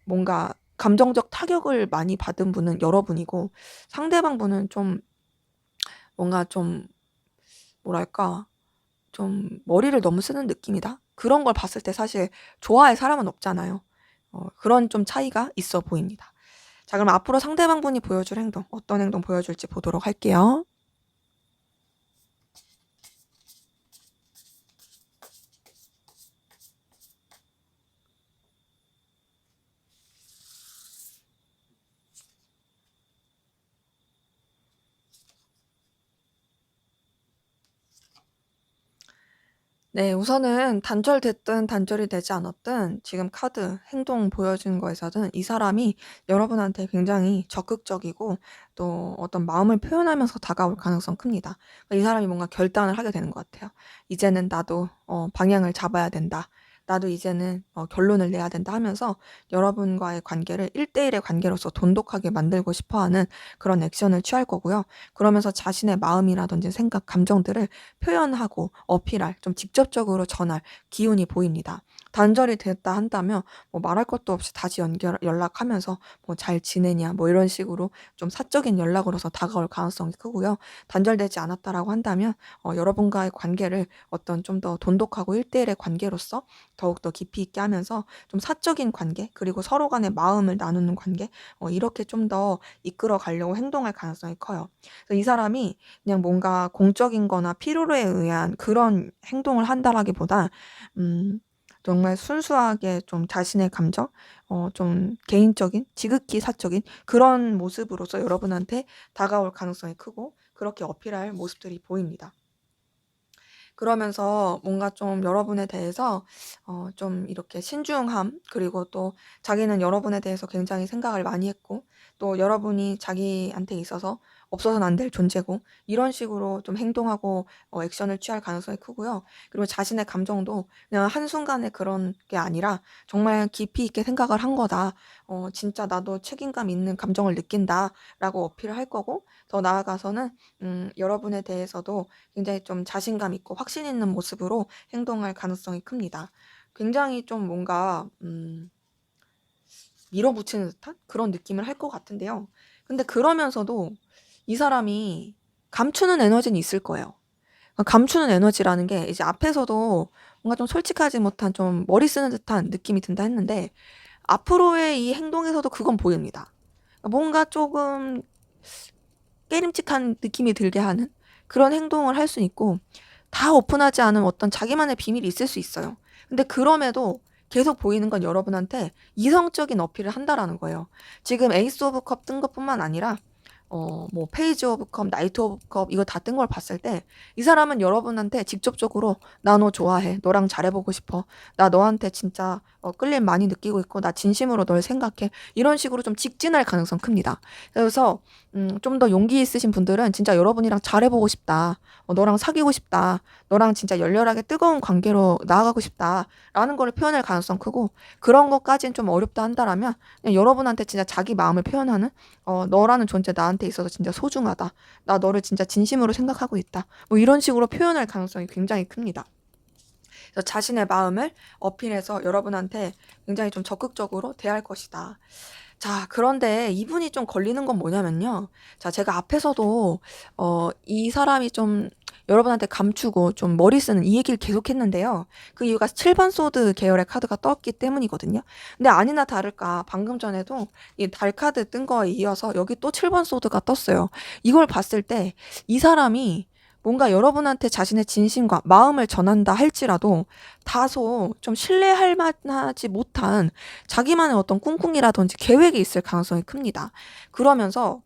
뭔가 감정적 타격을 많이 받은 분은 여러분이고, 상대방분은 좀 뭔가 좀 뭐랄까 좀 머리를 너무 쓰는 느낌이다. 그런 걸 봤을 때 사실 좋아할 사람은 없잖아요. 그런 좀 차이가 있어 보입니다. 자, 그럼 앞으로 상대방분이 보여줄 행동, 어떤 행동 보여줄지 보도록 할게요. 네, 우선은 단절됐든 단절이 되지 않았든 지금 카드 행동 보여준 거에서는 이 사람이 여러분한테 굉장히 적극적이고 또 어떤 마음을 표현하면서 다가올 가능성 큽니다. 이 사람이 뭔가 결단을 하게 되는 것 같아요. 이제는 나도 방향을 잡아야 된다. 나도 이제는 결론을 내야 된다 하면서 여러분과의 관계를 1대1의 관계로서 돈독하게 만들고 싶어 하는 그런 액션을 취할 거고요. 그러면서 자신의 마음이라든지 생각, 감정들을 표현하고 어필할, 좀 직접적으로 전할 기운이 보입니다. 단절이 됐다 한다면 뭐 말할 것도 없이 다시 연락하면서 뭐 잘 지내냐 뭐 이런 식으로 좀 사적인 연락으로서 다가올 가능성이 크고요. 단절되지 않았다라고 한다면 여러분과의 관계를 어떤 좀 더 돈독하고 1대1의 관계로서 더욱더 깊이 있게 하면서 좀 사적인 관계, 그리고 서로 간의 마음을 나누는 관계, 이렇게 좀 더 이끌어 가려고 행동할 가능성이 커요. 그래서 이 사람이 그냥 뭔가 공적인 거나 필요에 의한 그런 행동을 한다라기보다 정말 순수하게 좀 자신의 감정, 좀 개인적인, 지극히 사적인 그런 모습으로서 여러분한테 다가올 가능성이 크고 그렇게 어필할 모습들이 보입니다. 그러면서 뭔가 좀 여러분에 대해서 좀 이렇게 신중함, 그리고 또 자기는 여러분에 대해서 굉장히 생각을 많이 했고 또 여러분이 자기한테 있어서 없어서는 안 될 존재고, 이런 식으로 좀 행동하고 액션을 취할 가능성이 크고요. 그리고 자신의 감정도 그냥 한순간에 그런 게 아니라 정말 깊이 있게 생각을 한 거다. 진짜 나도 책임감 있는 감정을 느낀다라고 어필을 할 거고, 더 나아가서는 여러분에 대해서도 굉장히 좀 자신감 있고 확신 있는 모습으로 행동할 가능성이 큽니다. 굉장히 좀 뭔가 밀어붙이는 듯한 그런 느낌을 할 것 같은데요. 근데 그러면서도 이 사람이 감추는 에너지는 있을 거예요. 감추는 에너지라는 게 이제 앞에서도 뭔가 좀 솔직하지 못한 좀 머리 쓰는 듯한 느낌이 든다 했는데, 앞으로의 이 행동에서도 그건 보입니다. 뭔가 조금 깨림칙한 느낌이 들게 하는 그런 행동을 할 수 있고, 다 오픈하지 않은 어떤 자기만의 비밀이 있을 수 있어요. 근데 그럼에도 계속 보이는 건 여러분한테 이성적인 어필을 한다라는 거예요. 지금 에이스 오브 컵 뜬 것뿐만 아니라 뭐 페이지 오브 컵, 나이트 오브 컵 이거 다 뜬 걸 봤을 때 이 사람은 여러분한테 직접적으로 나 너 좋아해. 너랑 잘해보고 싶어. 나 너한테 진짜 끌림 많이 느끼고 있고 나 진심으로 널 생각해. 이런 식으로 좀 직진할 가능성 큽니다. 그래서 좀 더 용기 있으신 분들은 진짜 여러분이랑 잘해보고 싶다. 너랑 사귀고 싶다. 너랑 진짜 열렬하게 뜨거운 관계로 나아가고 싶다라는 거를 표현할 가능성 크고, 그런 것까지는 좀 어렵다 한다라면 그냥 여러분한테 진짜 자기 마음을 표현하는 너라는 존재 나한테 있어서 진짜 소중하다. 나 너를 진짜 진심으로 생각하고 있다. 뭐 이런 식으로 표현할 가능성이 굉장히 큽니다. 그래서 자신의 마음을 어필해서 여러분한테 굉장히 좀 적극적으로 대할 것이다. 자, 그런데 이분이 좀 걸리는 건 뭐냐면요. 자, 제가 앞에서도 이 사람이 좀 여러분한테 감추고 좀 머리 쓰는 이 얘기를 계속 했는데요. 그 이유가 7번 소드 계열의 카드가 떴기 때문이거든요. 근데 아니나 다를까 방금 전에도 이 달 카드 뜬 거에 이어서 여기 또 7번 소드가 떴어요. 이걸 봤을 때 이 사람이 뭔가 여러분한테 자신의 진심과 마음을 전한다 할지라도 다소 좀 신뢰할 만하지 못한 자기만의 어떤 꿍꿍이라든지 계획이 있을 가능성이 큽니다. 그러면서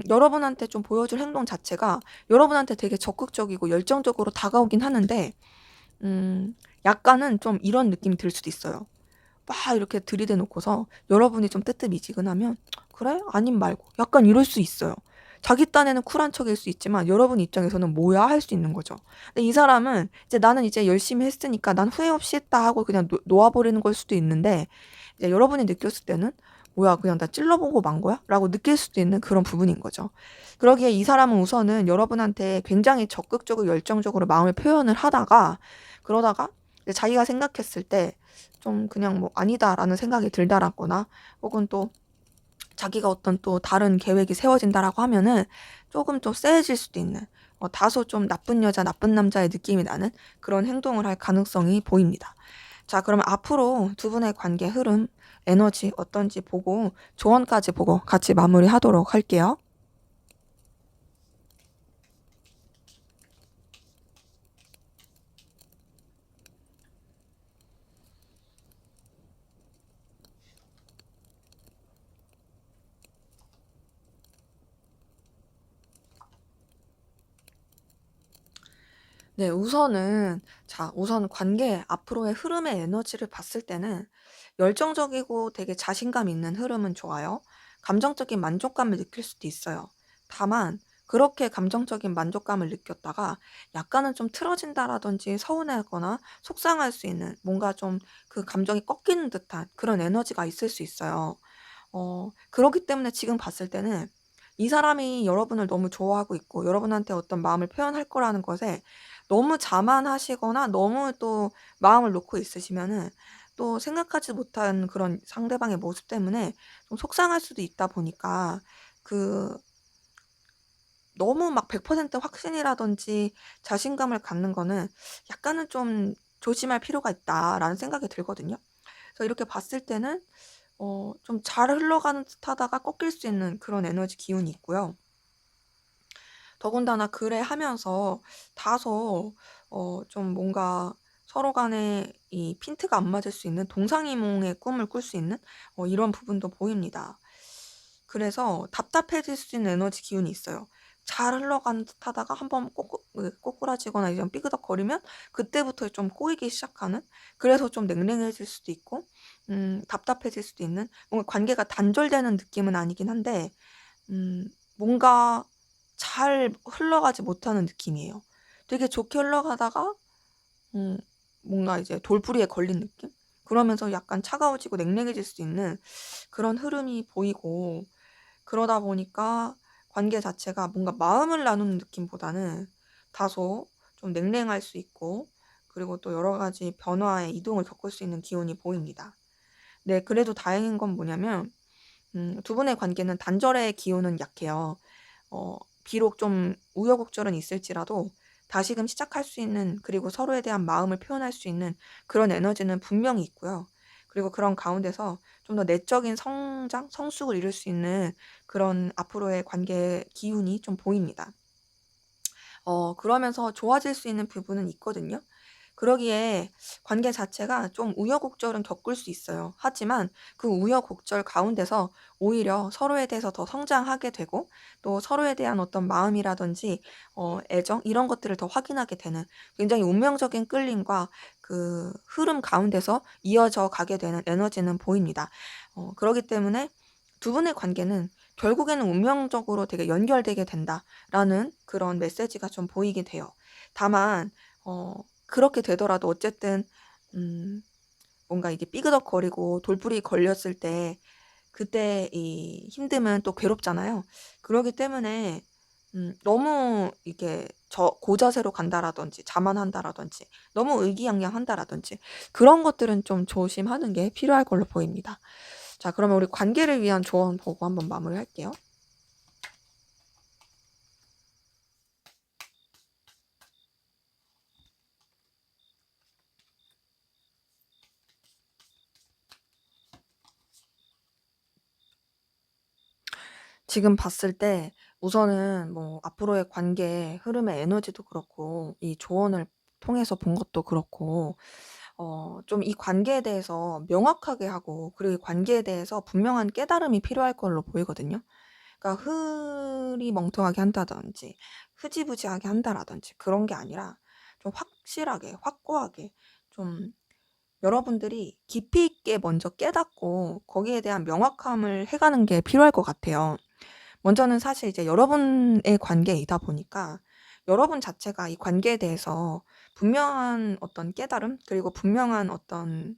여러분한테 좀 보여줄 행동 자체가 여러분한테 되게 적극적이고 열정적으로 다가오긴 하는데 약간은 좀 이런 느낌이 들 수도 있어요. 막 이렇게 들이대 놓고서 여러분이 좀 뜨뜻미지근하면 그래? 아님 말고 약간 이럴 수 있어요. 자기 딴에는 쿨한 척일 수 있지만 여러분 입장에서는 뭐야 할 수 있는 거죠. 근데 이 사람은 이제 나는 이제 열심히 했으니까 난 후회 없이 했다 하고 그냥 놓아버리는 걸 수도 있는데, 이제 여러분이 느꼈을 때는 뭐야 그냥 나 찔러보고 만 거야? 라고 느낄 수도 있는 그런 부분인 거죠. 그러기에 이 사람은 우선은 여러분한테 굉장히 적극적으로 열정적으로 마음을 표현을 하다가 그러다가 이제 자기가 생각했을 때 좀 그냥 뭐 아니다라는 생각이 들다라거나 혹은 또 자기가 어떤 또 다른 계획이 세워진다라고 하면은 조금 또 세해질 수도 있는 다소 좀 나쁜 여자, 나쁜 남자의 느낌이 나는 그런 행동을 할 가능성이 보입니다. 자, 그러면 앞으로 두 분의 관계 흐름, 에너지 어떤지 보고 조언까지 보고 같이 마무리하도록 할게요. 네, 우선 관계 앞으로의 흐름의 에너지를 봤을 때는 열정적이고 되게 자신감 있는 흐름은 좋아요. 감정적인 만족감을 느낄 수도 있어요. 다만, 그렇게 감정적인 만족감을 느꼈다가 약간은 좀 틀어진다라든지 서운해하거나 속상할 수 있는 뭔가 좀 그 감정이 꺾이는 듯한 그런 에너지가 있을 수 있어요. 그렇기 때문에 지금 봤을 때는 이 사람이 여러분을 너무 좋아하고 있고 여러분한테 어떤 마음을 표현할 거라는 것에 너무 자만하시거나 너무 또 마음을 놓고 있으시면은 또 생각하지 못한 그런 상대방의 모습 때문에 좀 속상할 수도 있다 보니까 그 너무 막 100% 확신이라든지 자신감을 갖는 거는 약간은 좀 조심할 필요가 있다라는 생각이 들거든요. 그래서 이렇게 봤을 때는 좀 잘 흘러가는 듯하다가 꺾일 수 있는 그런 에너지 기운이 있고요. 더군다나 그래 하면서 다소 좀 뭔가 서로 간에 이 핀트가 안 맞을 수 있는 동상이몽의 꿈을 꿀 수 있는 이런 부분도 보입니다. 그래서 답답해질 수 있는 에너지 기운이 있어요. 잘 흘러가는 듯하다가 한번 꼬꾸라지거나 이제 삐그덕거리면 그때부터 좀 꼬이기 시작하는, 그래서 좀 냉랭해질 수도 있고 답답해질 수도 있는, 뭔가 관계가 단절되는 느낌은 아니긴 한데 뭔가 잘 흘러가지 못하는 느낌이에요. 되게 좋게 흘러가다가 음 뭔가 이제 돌부리에 걸린 느낌? 그러면서 약간 차가워지고 냉랭해질 수 있는 그런 흐름이 보이고, 그러다 보니까 관계 자체가 뭔가 마음을 나누는 느낌보다는 다소 좀 냉랭할 수 있고, 그리고 또 여러 가지 변화의 이동을 겪을 수 있는 기운이 보입니다. 네, 그래도 다행인 건 뭐냐면 두 분의 관계는 단절의 기운은 약해요. 비록 좀 우여곡절은 있을지라도 다시금 시작할 수 있는, 그리고 서로에 대한 마음을 표현할 수 있는 그런 에너지는 분명히 있고요. 그리고 그런 가운데서 좀 더 내적인 성장, 성숙을 이룰 수 있는 그런 앞으로의 관계 기운이 좀 보입니다. 그러면서 좋아질 수 있는 부분은 있거든요. 그러기에 관계 자체가 좀 우여곡절은 겪을 수 있어요. 하지만 그 우여곡절 가운데서 오히려 서로에 대해서 더 성장하게 되고 또 서로에 대한 어떤 마음이라든지 애정 이런 것들을 더 확인하게 되는 굉장히 운명적인 끌림과 그 흐름 가운데서 이어져 가게 되는 에너지는 보입니다. 그러기 때문에 두 분의 관계는 결국에는 운명적으로 되게 연결되게 된다라는 그런 메시지가 좀 보이게 돼요. 다만 그렇게 되더라도 어쨌든 음 뭔가 이게 삐그덕거리고 돌불이 걸렸을 때 그때 이 힘듦은 또 괴롭잖아요. 그러기 때문에 너무 이게 고자세로 간다라든지 자만한다라든지 너무 의기양양한다라든지 그런 것들은 좀 조심하는 게 필요할 걸로 보입니다. 자, 그러면 우리 관계를 위한 조언 보고 한번 마무리할게요. 지금 봤을 때 우선은 뭐 앞으로의 관계 흐름의 에너지도 그렇고 이 조언을 통해서 본 것도 그렇고 좀 이 관계에 대해서 명확하게 하고 그리고 이 관계에 대해서 분명한 깨달음이 필요할 걸로 보이거든요. 그러니까 흐리멍텅하게 한다든지 흐지부지하게 한다라든지 그런 게 아니라 좀 확실하게 확고하게 좀 여러분들이 깊이 있게 먼저 깨닫고 거기에 대한 명확함을 해 가는 게 필요할 것 같아요. 먼저는 사실 이제 여러분의 관계이다 보니까 여러분 자체가 이 관계에 대해서 분명한 어떤 깨달음 그리고 분명한 어떤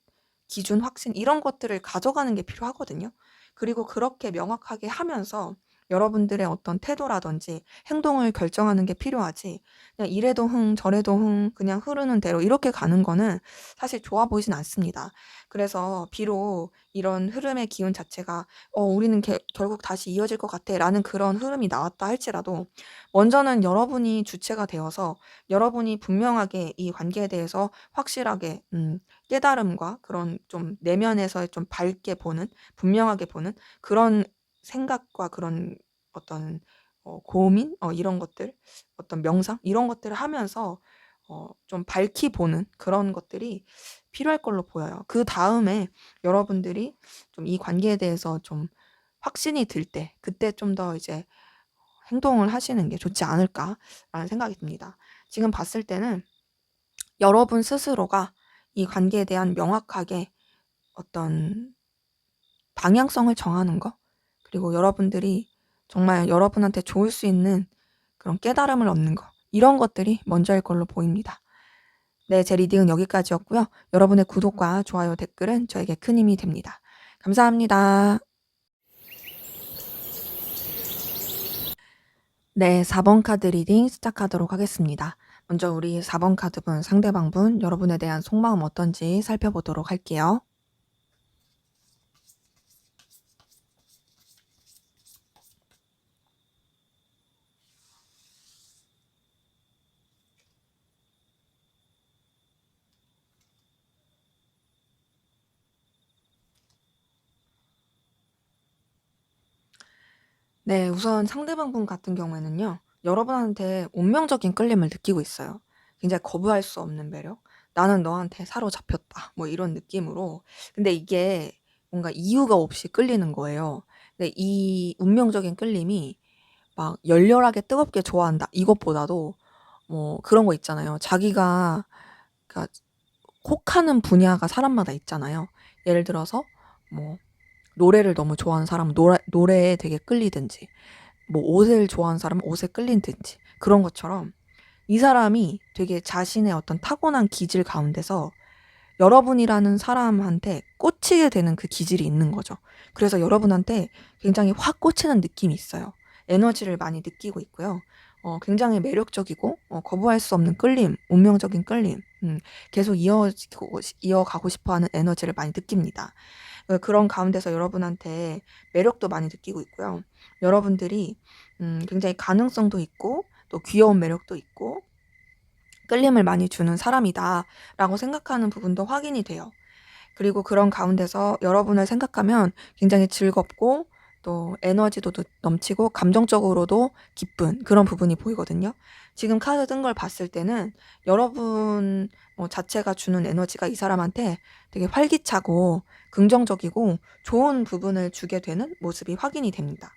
기준, 확신 이런 것들을 가져가는 게 필요하거든요. 그리고 그렇게 명확하게 하면서 여러분들의 어떤 태도라든지 행동을 결정하는 게 필요하지 그냥 이래도 저래도 그냥 흐르는 대로 이렇게 가는 거는 사실 좋아 보이진 않습니다. 그래서 비록 이런 흐름의 기운 자체가 우리는 결국 다시 이어질 것 같아라는 그런 흐름이 나왔다 할지라도 먼저는 여러분이 주체가 되어서 여러분이 분명하게 이 관계에 대해서 확실하게 깨달음과 그런 좀 내면에서의 좀 밝게 보는 분명하게 보는 그런 생각과 그런 어떤 고민 이런 것들 어떤 명상 이런 것들을 하면서 좀 밝히 보는 그런 것들이 필요할 걸로 보여요. 그다음에 여러분들이 좀 이 관계에 대해서 좀 확신이 들 때 그때 좀 더 이제 행동을 하시는 게 좋지 않을까라는 생각이 듭니다. 지금 봤을 때는 여러분 스스로가 이 관계에 대한 명확하게 어떤 방향성을 정하는 거 그리고 여러분들이 정말 여러분한테 좋을 수 있는 그런 깨달음을 얻는 거 이런 것들이 먼저일 걸로 보입니다. 네, 제 리딩은 여기까지였고요. 여러분의 구독과 좋아요, 댓글은 저에게 큰 힘이 됩니다. 감사합니다. 네, 4번 카드 리딩 시작하도록 하겠습니다. 먼저 우리 4번 카드분, 상대방분, 여러분에 대한 속마음 어떤지 살펴보도록 할게요. 네, 우선 상대방분 같은 경우에는요. 여러분한테 운명적인 끌림을 느끼고 있어요. 굉장히 거부할 수 없는 매력. 나는 너한테 사로잡혔다. 뭐 이런 느낌으로. 근데 이게 뭔가 이유가 없이 끌리는 거예요. 근데 이 운명적인 끌림이 막 열렬하게 뜨겁게 좋아한다. 이것보다도 뭐 그런 거 있잖아요. 자기가 그러니까 혹하는 분야가 사람마다 있잖아요. 예를 들어서 뭐 노래를 너무 좋아하는 사람은 노래에 되게 끌리든지 뭐 옷을 좋아하는 사람은 옷에 끌린든지 그런 것처럼 이 사람이 되게 자신의 어떤 타고난 기질 가운데서 여러분이라는 사람한테 꽂히게 되는 그 기질이 있는 거죠. 그래서 여러분한테 굉장히 확 꽂히는 느낌이 있어요. 에너지를 많이 느끼고 있고요. 굉장히 매력적이고 거부할 수 없는 끌림, 운명적인 끌림, 계속 이어가고 싶어하는 에너지를 많이 느낍니다. 그런 가운데서 여러분한테 매력도 많이 느끼고 있고요. 여러분들이 굉장히 가능성도 있고 또 귀여운 매력도 있고 끌림을 많이 주는 사람이다라고 생각하는 부분도 확인이 돼요. 그리고 그런 가운데서 여러분을 생각하면 굉장히 즐겁고 또 에너지도 넘치고 감정적으로도 기쁜 그런 부분이 보이거든요. 지금 카드 뜬 걸 봤을 때는 여러분 자체가 주는 에너지가 이 사람한테 되게 활기차고 긍정적이고 좋은 부분을 주게 되는 모습이 확인이 됩니다.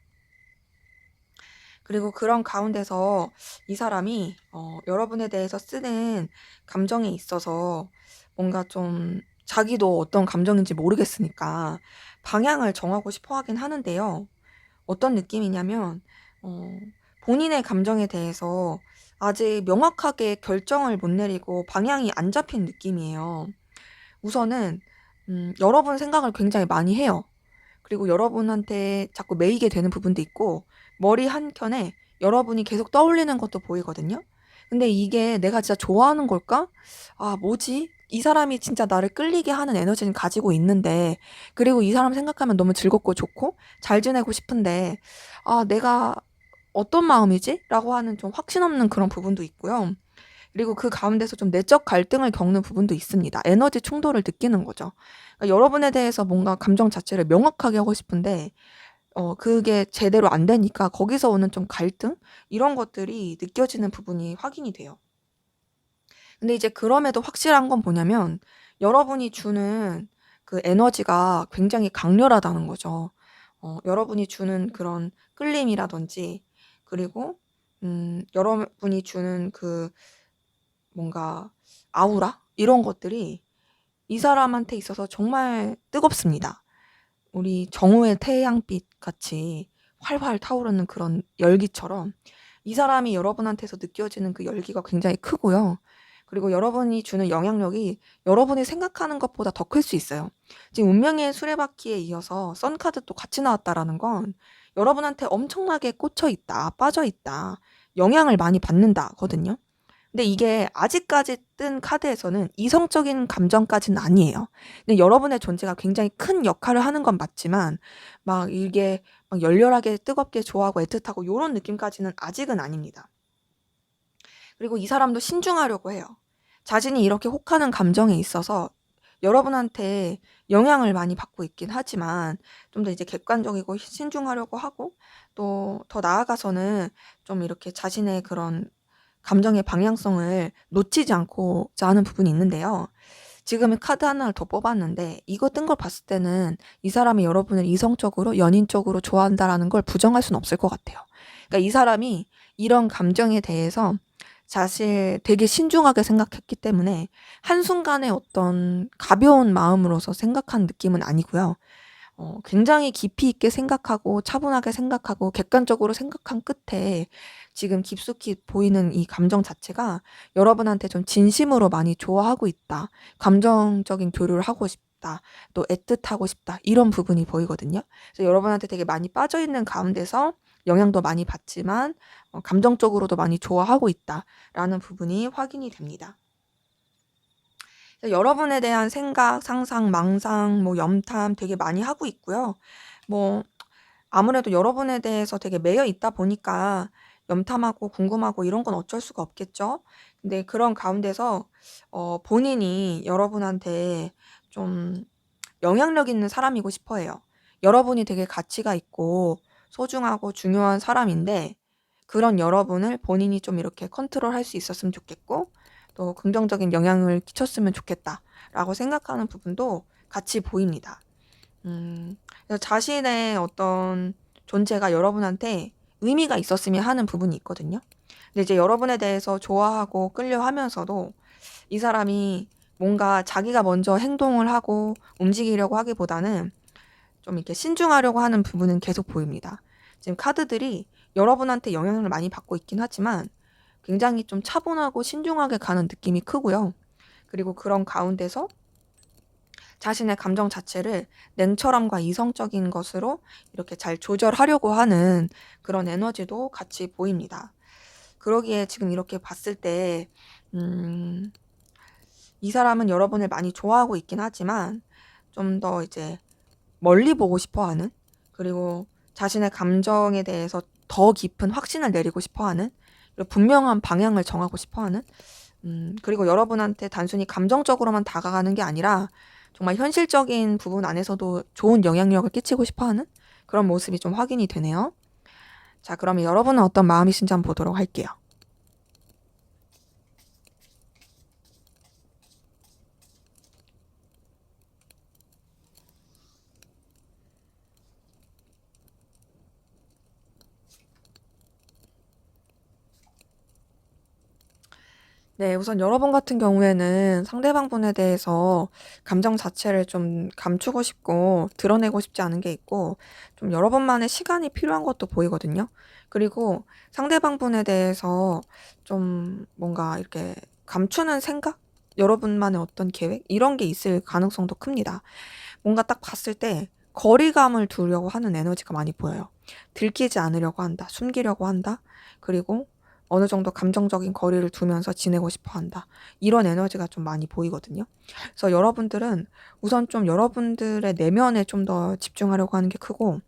그리고 그런 가운데서 이 사람이 여러분에 대해서 쓰는 감정에 있어서 뭔가 좀 자기도 어떤 감정인지 모르겠으니까 방향을 정하고 싶어 하긴 하는데요. 어떤 느낌이냐면 어 본인의 감정에 대해서 아직 명확하게 결정을 못 내리고 방향이 안 잡힌 느낌이에요. 우선은 여러분 생각을 굉장히 많이 해요. 그리고 여러분한테 자꾸 매이게 되는 부분도 있고 머리 한켠에 여러분이 계속 떠올리는 것도 보이거든요. 근데 이게 '내가 진짜 좋아하는 걸까? 아 뭐지? 이 사람이 진짜 나를 끌리게 하는 에너지는 가지고 있는데 그리고 이 사람 생각하면 너무 즐겁고 좋고 잘 지내고 싶은데 아 내가 어떤 마음이지?'라고 하는 좀 확신 없는 그런 부분도 있고요. 그리고 그 가운데서 좀 내적 갈등을 겪는 부분도 있습니다. 에너지 충돌을 느끼는 거죠. 그러니까 여러분에 대해서 뭔가 감정 자체를 명확하게 하고 싶은데 그게 제대로 안 되니까 거기서 오는 좀 갈등 이런 것들이 느껴지는 부분이 확인이 돼요. 근데 이제 그럼에도 확실한 건 뭐냐면 여러분이 주는 그 에너지가 굉장히 강렬하다는 거죠. 여러분이 주는 그런 끌림이라든지 그리고 여러분이 주는 그 뭔가 아우라 이런 것들이 이 사람한테 있어서 정말 뜨겁습니다. 우리 정오의 태양빛 같이 활활 타오르는 그런 열기처럼 이 사람이 여러분한테서 느껴지는 그 열기가 굉장히 크고요. 그리고 여러분이 주는 영향력이 여러분이 생각하는 것보다 더 클 수 있어요. 지금 운명의 수레바퀴에 이어서 선카드도 같이 나왔다라는 건 여러분한테 엄청나게 꽂혀 있다, 빠져 있다, 영향을 많이 받는다거든요. 근데 이게 아직까지 뜬 카드에서는 이성적인 감정까지는 아니에요. 근데 여러분의 존재가 굉장히 큰 역할을 하는 건 맞지만 막 이게 막 열렬하게 뜨겁게 좋아하고 애틋하고 요런 느낌까지는 아직은 아닙니다. 그리고 이 사람도 신중하려고 해요. 자신이 이렇게 혹하는 감정에 있어서 여러분한테 영향을 많이 받고 있긴 하지만 좀 더 이제 객관적이고 신중하려고 하고 또 더 나아가서는 좀 이렇게 자신의 그런 감정의 방향성을 놓치지 않고자 하는 부분이 있는데요. 지금 카드 하나를 더 뽑았는데 이거 뜬 걸 봤을 때는 이 사람이 여러분을 이성적으로 연인적으로 좋아한다라는 걸 부정할 수는 없을 것 같아요. 그러니까 이 사람이 이런 감정에 대해서 사실 되게 신중하게 생각했기 때문에 한순간에 어떤 가벼운 마음으로서 생각한 느낌은 아니고요. 굉장히 깊이 있게 생각하고 차분하게 생각하고 객관적으로 생각한 끝에 지금 깊숙이 보이는 이 감정 자체가 여러분한테 좀 진심으로 많이 좋아하고 있다. 감정적인 교류를 하고 싶다. 또 애틋하고 싶다. 이런 부분이 보이거든요. 그래서 여러분한테 되게 많이 빠져 있는 가운데서 영향도 많이 받지만 감정적으로도 많이 좋아하고 있다라는 부분이 확인이 됩니다. 여러분에 대한 생각, 상상, 망상, 뭐 염탐 되게 많이 하고 있고요. 뭐 아무래도 여러분에 대해서 되게 매여 있다 보니까 염탐하고 궁금하고 이런 건 어쩔 수가 없겠죠. 근데 그런 가운데서 본인이 여러분한테 좀 영향력 있는 사람이고 싶어 해요. 여러분이 되게 가치가 있고 소중하고 중요한 사람인데 그런 여러분을 본인이 좀 이렇게 컨트롤할 수 있었으면 좋겠고 또 긍정적인 영향을 끼쳤으면 좋겠다라고 생각하는 부분도 같이 보입니다. 그래서 자신의 어떤 존재가 여러분한테 의미가 있었으면 하는 부분이 있거든요. 근데 이제 여러분에 대해서 좋아하고 끌려하면서도 이 사람이 뭔가 자기가 먼저 행동을 하고 움직이려고 하기보다는 좀 이렇게 신중하려고 하는 부분은 계속 보입니다. 지금 카드들이 여러분한테 영향을 많이 받고 있긴 하지만 굉장히 좀 차분하고 신중하게 가는 느낌이 크고요. 그리고 그런 가운데서 자신의 감정 자체를 냉철함과 이성적인 것으로 이렇게 잘 조절하려고 하는 그런 에너지도 같이 보입니다. 그러기에 지금 이렇게 봤을 때, 이 사람은 여러분을 많이 좋아하고 있긴 하지만 좀 더 이제 멀리 보고 싶어 하는 그리고 자신의 감정에 대해서 더 깊은 확신을 내리고 싶어 하는 분명한 방향을 정하고 싶어 하는 그리고 여러분한테 단순히 감정적으로만 다가가는 게 아니라 정말 현실적인 부분 안에서도 좋은 영향력을 끼치고 싶어하는 그런 모습이 좀 확인이 되네요. 자, 그러면 여러분은 어떤 마음이신지 한번 보도록 할게요. 네, 우선 여러분 같은 경우에는 상대방 분에 대해서 감정 자체를 좀 감추고 싶고 드러내고 싶지 않은 게 있고, 좀 여러분만의 시간이 필요한 것도 보이거든요. 그리고 상대방 분에 대해서 좀 뭔가 이렇게 감추는 생각? 여러분만의 어떤 계획? 이런 게 있을 가능성도 큽니다. 뭔가 딱 봤을 때 거리감을 두려고 하는 에너지가 많이 보여요. 들키지 않으려고 한다. 숨기려고 한다. 그리고 어느 정도 감정적인 거리를 두면서 지내고 싶어 한다. 이런 에너지가 좀 많이 보이거든요. 그래서 여러분들은 우선 좀 여러분들의 내면에 좀 더 집중하려고 하는 게 크고,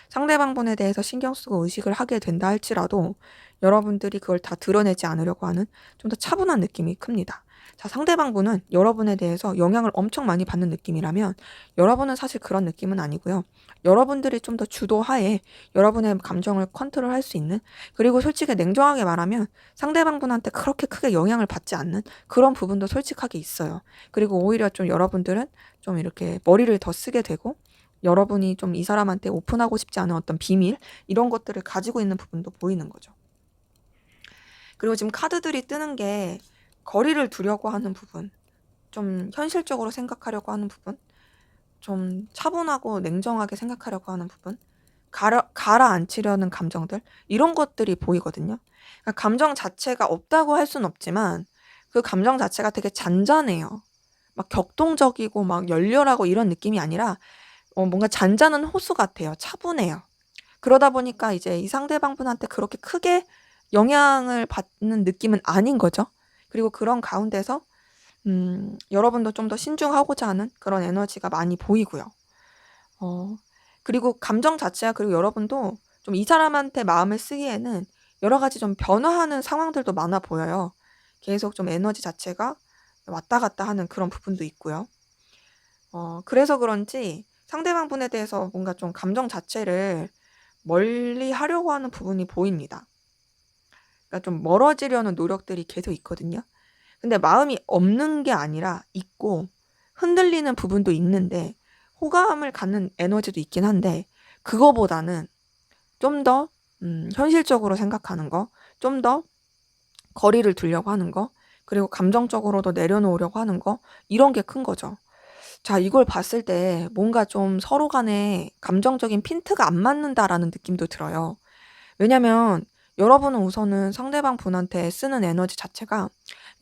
상대방 분에 대해서 신경 쓰고 의식을 하게 된다 할지라도 여러분들이 그걸 다 드러내지 않으려고 하는 좀 더 차분한 느낌이 큽니다. 자, 상대방 분은 여러분에 대해서 영향을 엄청 많이 받는 느낌이라면 여러분은 사실 그런 느낌은 아니고요. 여러분들이 좀 더 주도하에 여러분의 감정을 컨트롤할 수 있는, 그리고 솔직히 냉정하게 말하면 상대방 분한테 그렇게 크게 영향을 받지 않는 그런 부분도 솔직하게 있어요. 그리고 오히려 좀 여러분들은 좀 이렇게 머리를 더 쓰게 되고, 여러분이 좀 이 사람한테 오픈하고 싶지 않은 어떤 비밀, 이런 것들을 가지고 있는 부분도 보이는 거죠. 그리고 지금 카드들이 뜨는 게 거리를 두려고 하는 부분, 좀 현실적으로 생각하려고 하는 부분, 좀 차분하고 냉정하게 생각하려고 하는 부분, 가라앉히려는 감정들, 이런 것들이 보이거든요. 그러니까 감정 자체가 없다고 할 수는 없지만 그 감정 자체가 되게 잔잔해요. 막 격동적이고 막 열렬하고 이런 느낌이 아니라 뭔가 잔잔한 호수 같아요. 차분해요. 그러다 보니까 이제 이 상대방 분한테 그렇게 크게 영향을 받는 느낌은 아닌 거죠. 그리고 그런 가운데서 여러분도 좀 더 신중하고자 하는 그런 에너지가 많이 보이고요. 그리고 감정 자체가, 그리고 여러분도 좀 이 사람한테 마음을 쓰기에는 여러 가지 좀 변화하는 상황들도 많아 보여요. 계속 좀 에너지 자체가 왔다 갔다 하는 그런 부분도 있고요. 그래서 그런지 상대방 분에 대해서 뭔가 좀 감정 자체를 멀리 하려고 하는 부분이 보입니다. 그러니까 좀 멀어지려는 노력들이 계속 있거든요. 근데 마음이 없는 게 아니라 있고 흔들리는 부분도 있는데 호감을 갖는 에너지도 있긴 한데, 그거보다는 좀 더 현실적으로 생각하는 거, 좀 더 거리를 두려고 하는 거, 그리고 감정적으로도 내려놓으려고 하는 거, 이런 게 큰 거죠. 자, 이걸 봤을 때 뭔가 좀 서로 간에 감정적인 핀트가 안 맞는다라는 느낌도 들어요. 왜냐면 여러분은 우선은 상대방 분한테 쓰는 에너지 자체가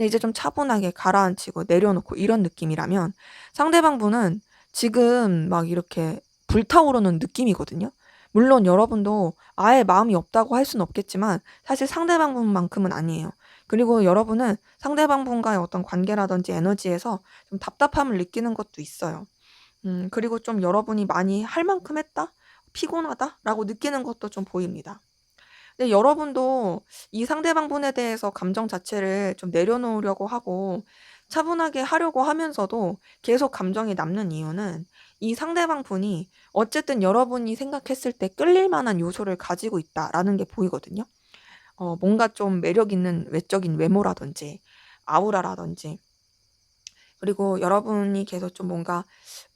이제 좀 차분하게 가라앉히고 내려놓고 이런 느낌이라면, 상대방 분은 지금 막 이렇게 불타오르는 느낌이거든요. 물론 여러분도 아예 마음이 없다고 할 수는 없겠지만 사실 상대방 분만큼은 아니에요. 그리고 여러분은 상대방 분과의 어떤 관계라든지 에너지에서 좀 답답함을 느끼는 것도 있어요. 그리고 좀 여러분이 많이 할 만큼 했다? 피곤하다라고 느끼는 것도 좀 보입니다. 근데 여러분도 이 상대방 분에 대해서 감정 자체를 좀 내려놓으려고 하고 차분하게 하려고 하면서도 계속 감정이 남는 이유는, 이 상대방 분이 어쨌든 여러분이 생각했을 때 끌릴 만한 요소를 가지고 있다라는 게 보이거든요. 뭔가 좀 매력 있는 외적인 외모라든지 아우라라든지, 그리고 여러분이 계속 좀 뭔가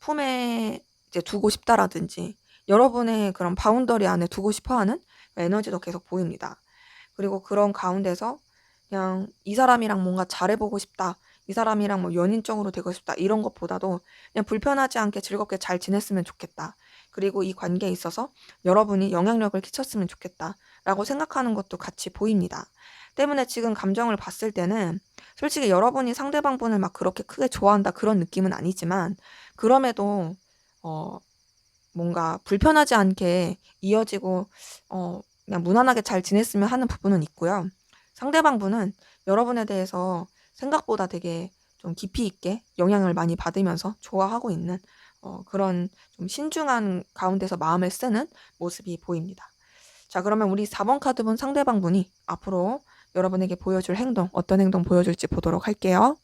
품에 이제 두고 싶다라든지 여러분의 그런 바운더리 안에 두고 싶어하는 에너지도 계속 보입니다. 그리고 그런 가운데서 그냥 이 사람이랑 뭔가 잘해보고 싶다, 이 사람이랑 뭐 연인적으로 되고 싶다, 이런 것보다도 그냥 불편하지 않게 즐겁게 잘 지냈으면 좋겠다, 그리고 이 관계에 있어서 여러분이 영향력을 끼쳤으면 좋겠다 라고 생각하는 것도 같이 보입니다. 때문에 지금 감정을 봤을 때는 솔직히 여러분이 상대방 분을 막 그렇게 크게 좋아한다 그런 느낌은 아니지만, 그럼에도 어 뭔가 불편하지 않게 이어지고 그냥 무난하게 잘 지냈으면 하는 부분은 있고요. 상대방 분은 여러분에 대해서 생각보다 되게 좀 깊이 있게 영향을 많이 받으면서 좋아하고 있는 그런 좀 신중한 가운데서 마음을 쓰는 모습이 보입니다. 자, 그러면 우리 4번 카드 본 상대방 분이 앞으로 여러분에게 보여줄 행동, 어떤 행동 보여줄지 보도록 할게요.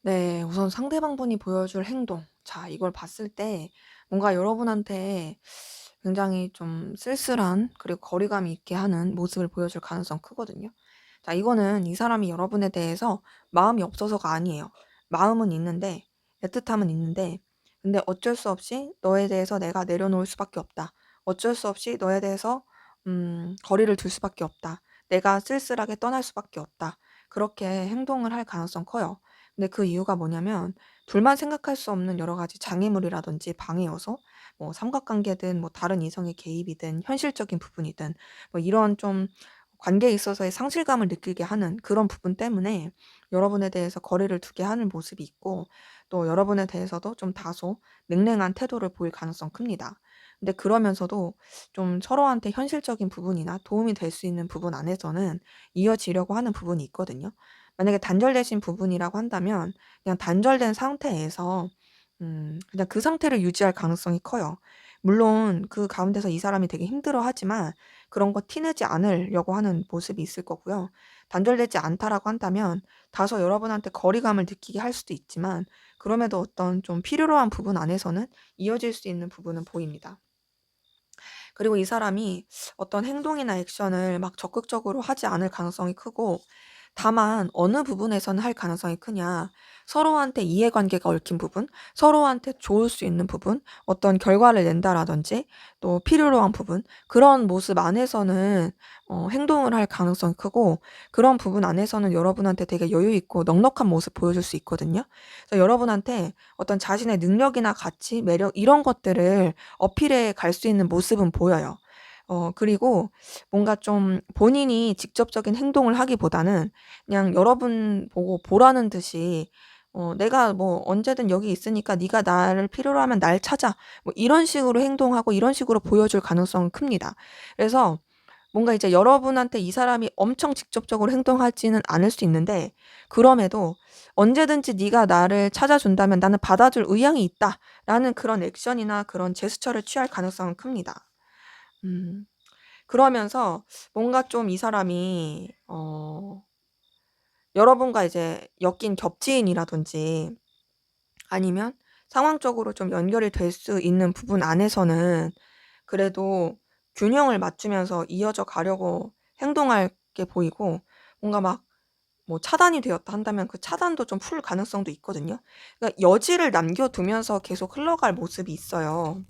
네. 우선 상대방분이 보여줄 행동. 자, 이걸 봤을 때 뭔가 여러분한테 굉장히 좀 쓸쓸한 그리고 거리감이 있게 하는 모습을 보여줄 가능성 크거든요. 자, 이거는 이 사람이 여러분에 대해서 마음이 없어서가 아니에요. 마음은 있는데, 애틋함은 있는데, 근데 어쩔 수 없이 너에 대해서 내가 내려놓을 수밖에 없다. 어쩔 수 없이 너에 대해서 거리를 둘 수밖에 없다. 내가 쓸쓸하게 떠날 수밖에 없다. 그렇게 행동을 할 가능성 커요. 근데 그 이유가 뭐냐면 둘만 생각할 수 없는 여러 가지 장애물이라든지 방해 요소, 뭐 삼각관계든 뭐 다른 이성의 개입이든 현실적인 부분이든 뭐 이런 좀 관계에 있어서의 상실감을 느끼게 하는 그런 부분 때문에 여러분에 대해서 거리를 두게 하는 모습이 있고, 또 여러분에 대해서도 좀 다소 냉랭한 태도를 보일 가능성 큽니다. 근데 그러면서도 좀 서로한테 현실적인 부분이나 도움이 될 수 있는 부분 안에서는 이어지려고 하는 부분이 있거든요. 만약에 단절되신 부분이라고 한다면 그냥 단절된 상태에서 그냥 그 상태를 유지할 가능성이 커요. 물론 그 가운데서 이 사람이 되게 힘들어하지만 그런 거 티내지 않으려고 하는 모습이 있을 거고요. 단절되지 않다라고 한다면 다소 여러분한테 거리감을 느끼게 할 수도 있지만, 그럼에도 어떤 좀 필요로 한 부분 안에서는 이어질 수 있는 부분은 보입니다. 그리고 이 사람이 어떤 행동이나 액션을 막 적극적으로 하지 않을 가능성이 크고, 다만 어느 부분에서는 할 가능성이 크냐, 서로한테 이해관계가 얽힌 부분, 서로한테 좋을 수 있는 부분, 어떤 결과를 낸다라든지 또 필요로 한 부분, 그런 모습 안에서는 행동을 할 가능성이 크고, 그런 부분 안에서는 여러분한테 되게 여유 있고 넉넉한 모습 보여줄 수 있거든요. 그래서 여러분한테 어떤 자신의 능력이나 가치, 매력 이런 것들을 어필해 갈 수 있는 모습은 보여요. 그리고 뭔가 좀 본인이 직접적인 행동을 하기보다는 그냥 여러분 보고 보라는 듯이 "내가 뭐 언제든 여기 있으니까 네가 나를 필요로 하면 날 찾아." 뭐 이런 식으로 행동하고 이런 식으로 보여줄 가능성은 큽니다. 그래서 뭔가 이제 여러분한테 이 사람이 엄청 직접적으로 행동하지는 않을 수 있는데, 그럼에도 "언제든지 네가 나를 찾아준다면 나는 받아줄 의향이 있다."라는 그런 액션이나 그런 제스처를 취할 가능성은 큽니다. 음. 그러면서 뭔가 좀 이 사람이 여러분과 이제 엮인 겹치인이라든지 아니면 상황적으로 좀 연결이 될 수 있는 부분 안에서는 그래도 균형을 맞추면서 이어져 가려고 행동할 게 보이고, 뭔가 막 뭐 차단이 되었다 한다면 그 차단도 좀 풀 가능성도 있거든요. 그러니까 여지를 남겨 두면서 계속 흘러갈 모습이 있어요.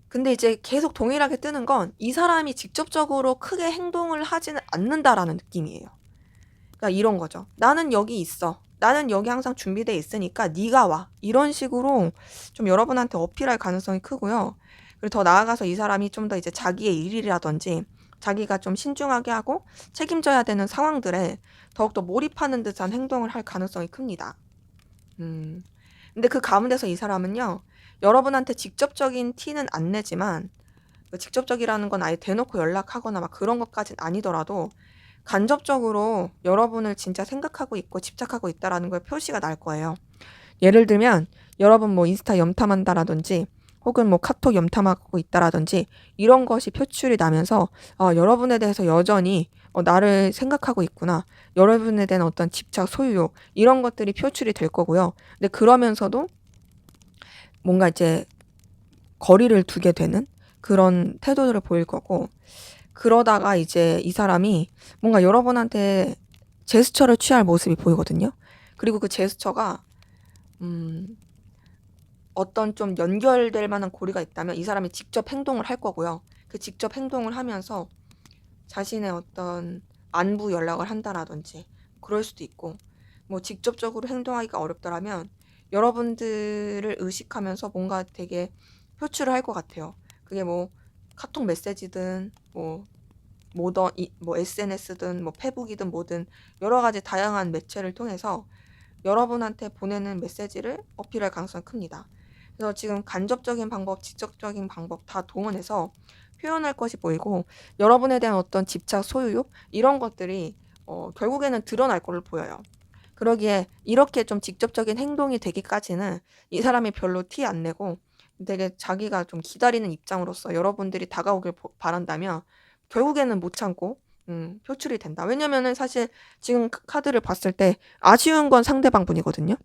근데 이제 계속 동일하게 뜨는 건 이 사람이 직접적으로 크게 행동을 하지는 않는다라는 느낌이에요. 그러니까 이런 거죠. "나는 여기 있어. 나는 여기 항상 준비돼 있으니까 네가 와." 이런 식으로 좀 여러분한테 어필할 가능성이 크고요. 그리고 더 나아가서 이 사람이 좀 더 이제 자기의 일이라든지 자기가 좀 신중하게 하고 책임져야 되는 상황들에 더욱더 몰입하는 듯한 행동을 할 가능성이 큽니다. 음. 근데 그 가운데서 이 사람은요, 여러분한테 직접적인 티는 안 내지만, 그 직접적이라는 건 아예 대놓고 연락하거나 막 그런 것까진 아니더라도 간접적으로 여러분을 진짜 생각하고 있고 집착하고 있다라는 걸 표시가 날 거예요. 예를 들면 여러분 뭐 인스타 염탐한다라든지 혹은 뭐 카톡 염탐하고 있다라든지 이런 것이 표출이 나면서 여러분에 대해서 여전히 나를 생각하고 있구나. 여러분에 대한 어떤 집착, 소유욕 이런 것들이 표출이 될 거고요. 근데 그러면서도 뭔가 이제 거리를 두게 되는 그런 태도를 보일 거고, 그러다가 이제 이 사람이 뭔가 여러분한테 제스처를 취할 모습이 보이거든요. 그리고 그 제스처가 음 어떤 좀 연결될 만한 고리가 있다면 이 사람이 직접 행동을 할 거고요. 그 직접 행동을 하면서 자신의 어떤 안부 연락을 한다라든지 그럴 수도 있고, 뭐 직접적으로 행동하기가 어렵더라면 여러분들을 의식하면서 뭔가 되게 표출을 할 것 같아요. 그게 뭐 카톡 메시지든 뭐 SNS든 뭐 페북이든 뭐든 여러 가지 다양한 매체를 통해서 여러분한테 보내는 메시지를 어필할 가능성이 큽니다. 그래서 지금 간접적인 방법, 직접적인 방법 다 동원해서 표현할 것이 보이고, 여러분에 대한 어떤 집착, 소유욕 이런 것들이 결국에는 드러날 걸로 보여요. 그러기에 이렇게 좀 직접적인 행동이 되기까지는 이 사람이 별로 티 안 내고 되게 자기가 좀 기다리는 입장으로서 여러분들이 다가오길 바란다면 결국에는 못 참고 표출이 된다. 왜냐면은 사실 지금 카드를 봤을 때 아쉬운 건 상대방 분이거든요.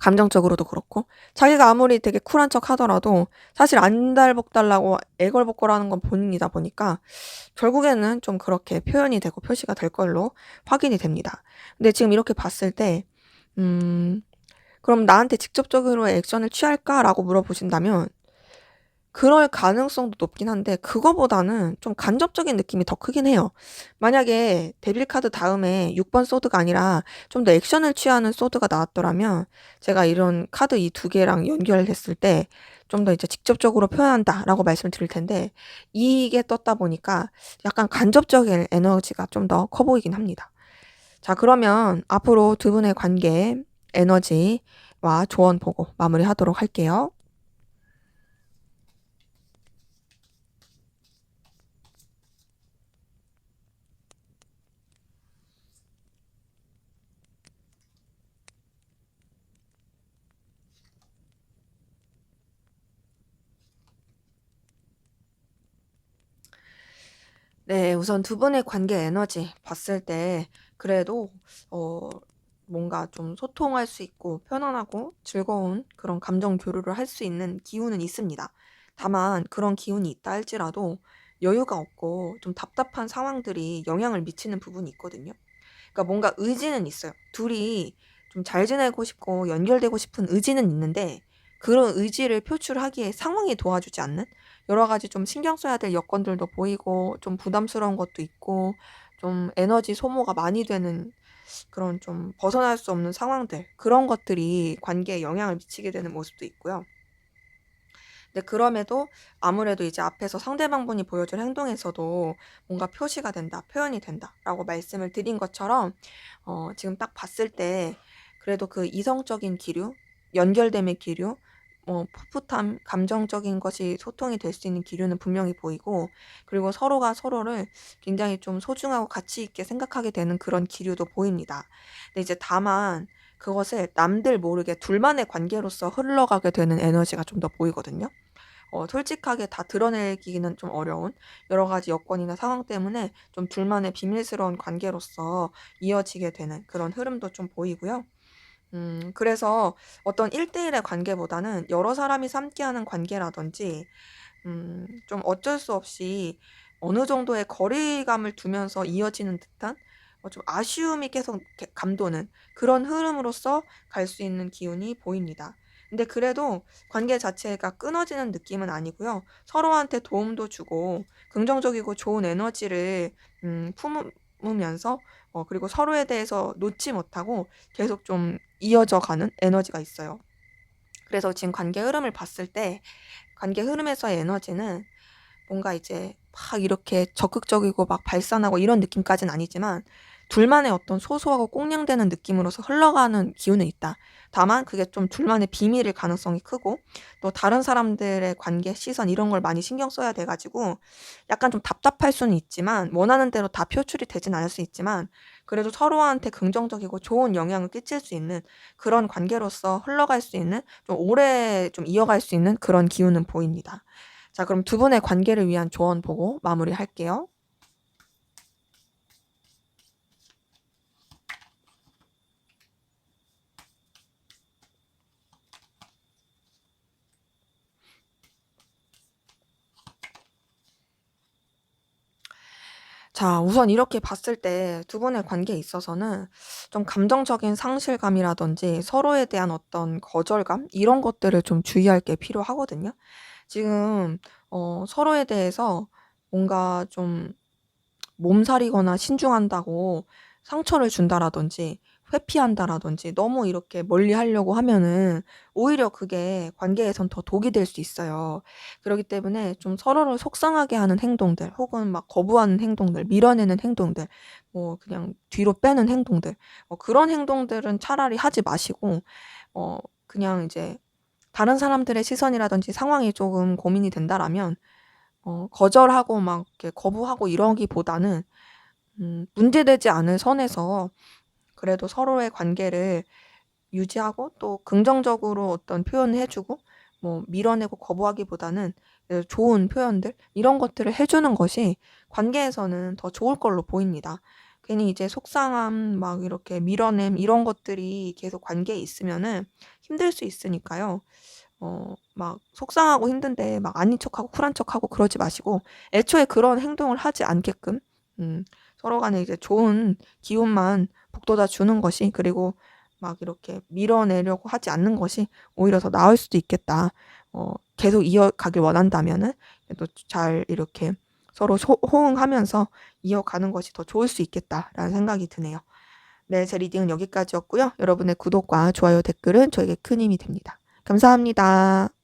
감정적으로도 그렇고 자기가 아무리 되게 쿨한 척 하더라도 사실 안달복달나고 애걸복걸하는 건 본인이다 보니까 결국에는 좀 그렇게 표현이 되고 표시가 될 걸로 확인이 됩니다. 근데 지금 이렇게 봤을 때 그럼 나한테 직접적으로 액션을 취할까라고 물어보신다면 그럴 가능성도 높긴 한데 그거보다는 좀 간접적인 느낌이 더 크긴 해요. 만약에 데빌 카드 다음에 6번 소드가 아니라 좀 더 액션을 취하는 소드가 나왔더라면 제가 이런 카드 이 두 개랑 연결했을 때 좀 더 이제 직접적으로 표현한다라고 말씀을 드릴 텐데 이게 떴다 보니까 약간 간접적인 에너지가 좀 더 커 보이긴 합니다. 자, 그러면 앞으로 두 분의 관계 에너지와 조언 보고 마무리하도록 할게요. 네, 우선 두 분의 관계 에너지 봤을 때 그래도 어 뭔가 좀 소통할 수 있고 편안하고 즐거운 그런 감정 교류를 할 수 있는 기운은 있습니다. 다만 그런 기운이 있다 할지라도 여유가 없고 좀 답답한 상황들이 영향을 미치는 부분이 있거든요. 그러니까 뭔가 의지는 있어요. 둘이 좀 잘 지내고 싶고 연결되고 싶은 의지는 있는데 그런 의지를 표출하기에 상황이 도와주지 않는 여러 가지 좀 신경 써야 될 여건들도 보이고 좀 부담스러운 것도 있고 좀 에너지 소모가 많이 되는 그런 좀 벗어날 수 없는 상황들 그런 것들이 관계에 영향을 미치게 되는 모습도 있고요. 근데 그럼에도 아무래도 이제 앞에서 상대방분이 보여줄 행동에서도 뭔가 표시가 된다, 표현이 된다라고 말씀을 드린 것처럼 지금 딱 봤을 때 그래도 그 이성적인 기류, 연결됨의 기류, 풋풋함, 감정적인 것이 소통이 될 수 있는 기류는 분명히 보이고 그리고 서로가 서로를 굉장히 좀 소중하고 가치 있게 생각하게 되는 그런 기류도 보입니다. 근데 이제 다만 그것을 남들 모르게 둘만의 관계로서 흘러가게 되는 에너지가 좀 더 보이거든요. 솔직하게 다 드러내기는 좀 어려운 여러 가지 여건이나 상황 때문에 좀 둘만의 비밀스러운 관계로서 이어지게 되는 그런 흐름도 좀 보이고요. 그래서 어떤 1대1의 관계보다는 여러 사람이 함께하는 관계라든지 좀 어쩔 수 없이 어느 정도의 거리감을 두면서 이어지는 듯한 좀 아쉬움이 계속 이렇게 감도는 그런 흐름으로서 갈 수 있는 기운이 보입니다. 근데 그래도 관계 자체가 끊어지는 느낌은 아니고요. 서로한테 도움도 주고 긍정적이고 좋은 에너지를 품으면서 그리고 서로에 대해서 놓지 못하고 계속 좀 이어져 가는 에너지가 있어요. 그래서 지금 관계 흐름을 봤을 때 관계 흐름에서의 에너지는 뭔가 이제 막 이렇게 적극적이고 막 발산하고 이런 느낌까지는 아니지만 둘만의 어떤 소소하고 꽁냥대는 느낌으로서 흘러가는 기운은 있다. 다만 그게 좀 둘만의 비밀일 가능성이 크고 또 다른 사람들의 관계, 시선 이런 걸 많이 신경 써야 돼 가지고 약간 좀 답답할 수는 있지만 원하는 대로 다 표출이 되진 않을 수 있지만 그래도 서로한테 긍정적이고 좋은 영향을 끼칠 수 있는 그런 관계로서 흘러갈 수 있는 좀 오래 좀 이어갈 수 있는 그런 기운은 보입니다. 자, 그럼 두 분의 관계를 위한 조언 보고 마무리할게요. 자, 우선 이렇게 봤을 때 두 분의 관계에 있어서는 좀 감정적인 상실감이라든지 서로에 대한 어떤 거절감 이런 것들을 좀 주의할 게 필요하거든요. 지금 서로에 대해서 뭔가 좀 몸살이거나 신중한다고 상처를 준다라든지 회피한다라든지 너무 이렇게 멀리하려고 하면은 오히려 그게 관계에선 더 독이 될 수 있어요. 그러기 때문에 좀 서로를 속상하게 하는 행동들 혹은 막 거부하는 행동들, 밀어내는 행동들, 뭐 그냥 뒤로 빼는 행동들 그런 행동들은 차라리 하지 마시고 어 그냥 이제 다른 사람들의 시선이라든지 상황이 조금 고민이 된다라면 거절하고 막 이렇게 거부하고 이러기보다는 문제되지 않을 선에서 그래도 서로의 관계를 유지하고 또 긍정적으로 어떤 표현을 해 주고 뭐 밀어내고 거부하기보다는 좋은 표현들 이런 것들을 해 주는 것이 관계에서는 더 좋을 걸로 보입니다. 괜히 이제 속상함 막 이렇게 밀어냄 이런 것들이 계속 관계에 있으면은 힘들 수 있으니까요. 막 속상하고 힘든데 막 아닌 척하고 쿨한 척하고 그러지 마시고 애초에 그런 행동을 하지 않게끔 서로 간에 이제 좋은 기운만 북돋아 주는 것이, 그리고 막 이렇게 밀어내려고 하지 않는 것이 오히려 더 나을 수도 있겠다. 계속 이어가길 원한다면은 또 잘 이렇게 서로 호응하면서 이어가는 것이 더 좋을 수 있겠다라는 생각이 드네요. 네, 제 리딩은 여기까지였고요. 여러분의 구독과 좋아요, 댓글은 저에게 큰 힘이 됩니다. 감사합니다.